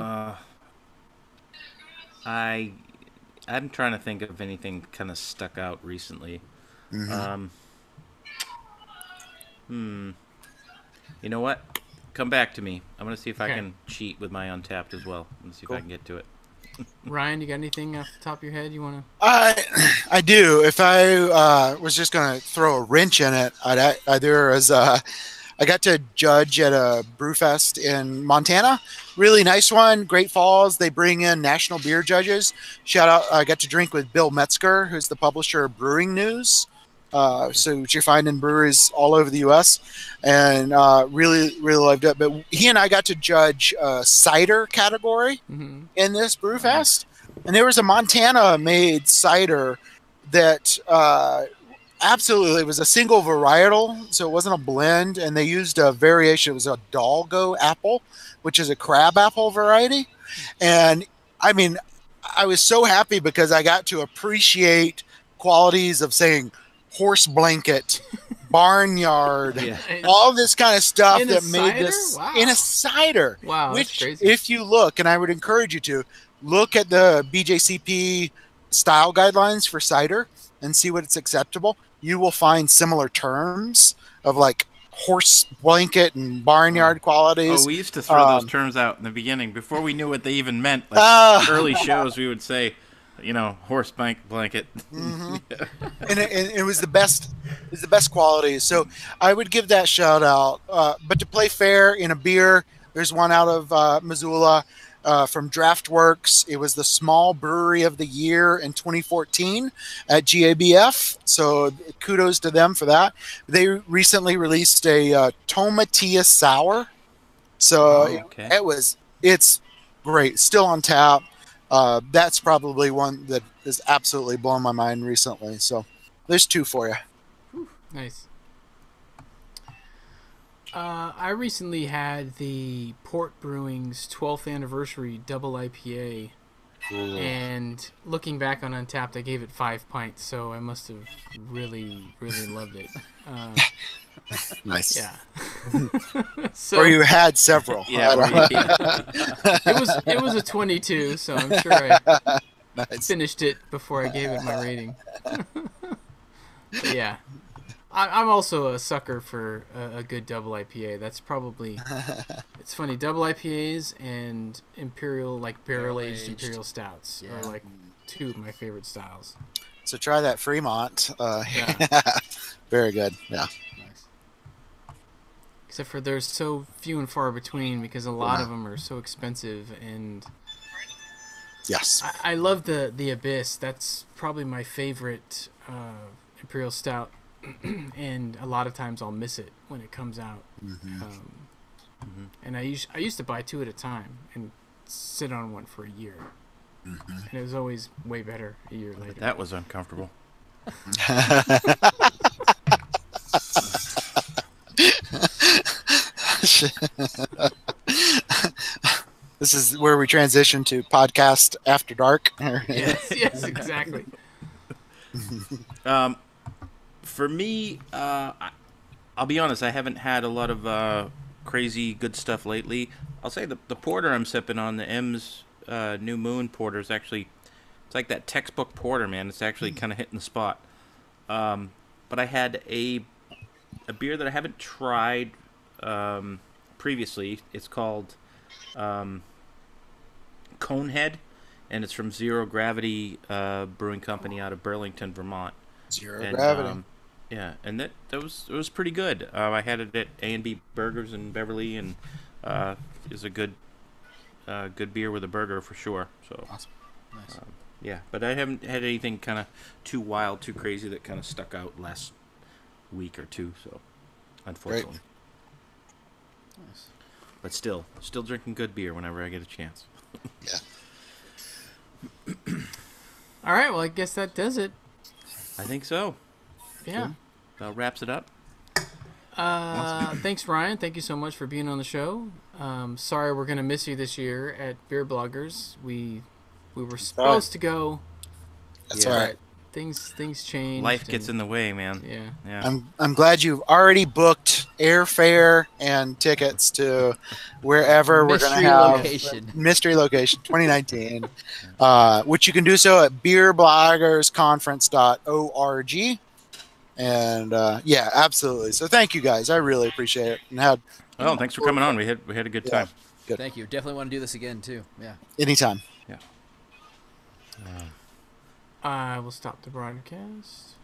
I'm trying to think of anything kind of stuck out recently. You know what? Come back to me. I'm gonna see if I Okay. can cheat with my Untapped as well. I'm gonna see if I can get to it. Ryan, you got anything off the top of your head you want to? I do. If I was just going to throw a wrench in it, I got to judge at a brewfest in Montana. Really nice one. Great Falls. They bring in national beer judges. Shout out. I got to drink with Bill Metzger, who's the publisher of Brewing News. So which you find in breweries all over the U.S. and really loved it. But he and I got to judge cider category in this brewfest, and there was a Montana-made cider that absolutely it was a single varietal, so it wasn't a blend, and they used a variation. It was a Dalgo apple, which is a crab apple variety, and I mean, I was so happy because I got to appreciate qualities of saying horse blanket, barnyard, all this kind of stuff In a that made cider? this Wow. in a cider. Wow, that's Which, crazy. if you look, and I would encourage you to look at the BJCP style guidelines for cider and see what it's acceptable, you will find similar terms of like horse blanket and barnyard qualities. Oh, we used to throw those terms out in the beginning before we knew what they even meant. Like early shows, we would say, horse blanket. and it was the best. It's the best quality. So I would give that shout out. But to play fair in a beer, there's one out of Missoula from Draftworks. It was the Small Brewery of the Year in 2014 at GABF. So kudos to them for that. They recently released a Tomatia Sour. So okay. it's great. Still on tap. That's probably one that has absolutely blown my mind recently. So there's two for you. Nice. I recently had the Port Brewing's 12th anniversary double IPA, and looking back on Untapped, I gave it 5 pints, so I must have really loved it. Nice. Yeah. So Or you had several. Yeah, it was a 22, so I'm sure I Nice. finished it before I gave it my rating. But yeah. I'm also a sucker for a good double IPA. That's probably... It's funny, double IPAs and Imperial, like barrel-aged Imperial Stouts are like two of my favorite styles. So try that Fremont. Very good. Yeah. Nice. Except for they're so few and far between because a lot of them are so expensive, and Yes. I love the Abyss. That's probably my favorite Imperial Stout, and a lot of times I'll miss it when it comes out. And I used to buy 2 at a time and sit on one for a year, and it was always way better a year later. That was uncomfortable. This is where we transition to podcast after dark. Yes, exactly. For me, I'll be honest. I haven't had a lot of crazy good stuff lately. I'll say the porter I'm sipping on, the M's New Moon porter, is actually, it's like that textbook porter, man. It's actually kind of hitting the spot. But I had a beer that I haven't tried previously. It's called Conehead, and it's from Zero Gravity Brewing Company out of Burlington, Vermont. Zero Gravity. Yeah, and it was pretty good. I had it at A&B Burgers in Beverly, and is a good beer with a burger for sure. So Awesome. Nice. yeah, but I haven't had anything kind of too wild, too crazy that kind of stuck out last week or two. So unfortunately, Nice. but still drinking good beer whenever I get a chance. Yeah. All right, well, I guess that does it. I think so. Yeah. That wraps it up. Thanks, Ryan. Thank you so much for being on the show. Sorry we're going to miss you this year at Beer Bloggers. We were supposed to go. That's Yeah. all right. Things changed. Life gets in the way, man. Yeah. Yeah. I'm glad you've already booked airfare and tickets to wherever we're going to Mystery have location. Mystery Location 2019, which you can do so at beerbloggersconference.org. And yeah, absolutely. So thank you guys. I really appreciate it. And had Oh, thanks for coming on. We had a good time. Good. Thank you. Definitely want to do this again too. Yeah. anytime. Yeah. I will stop the broadcast.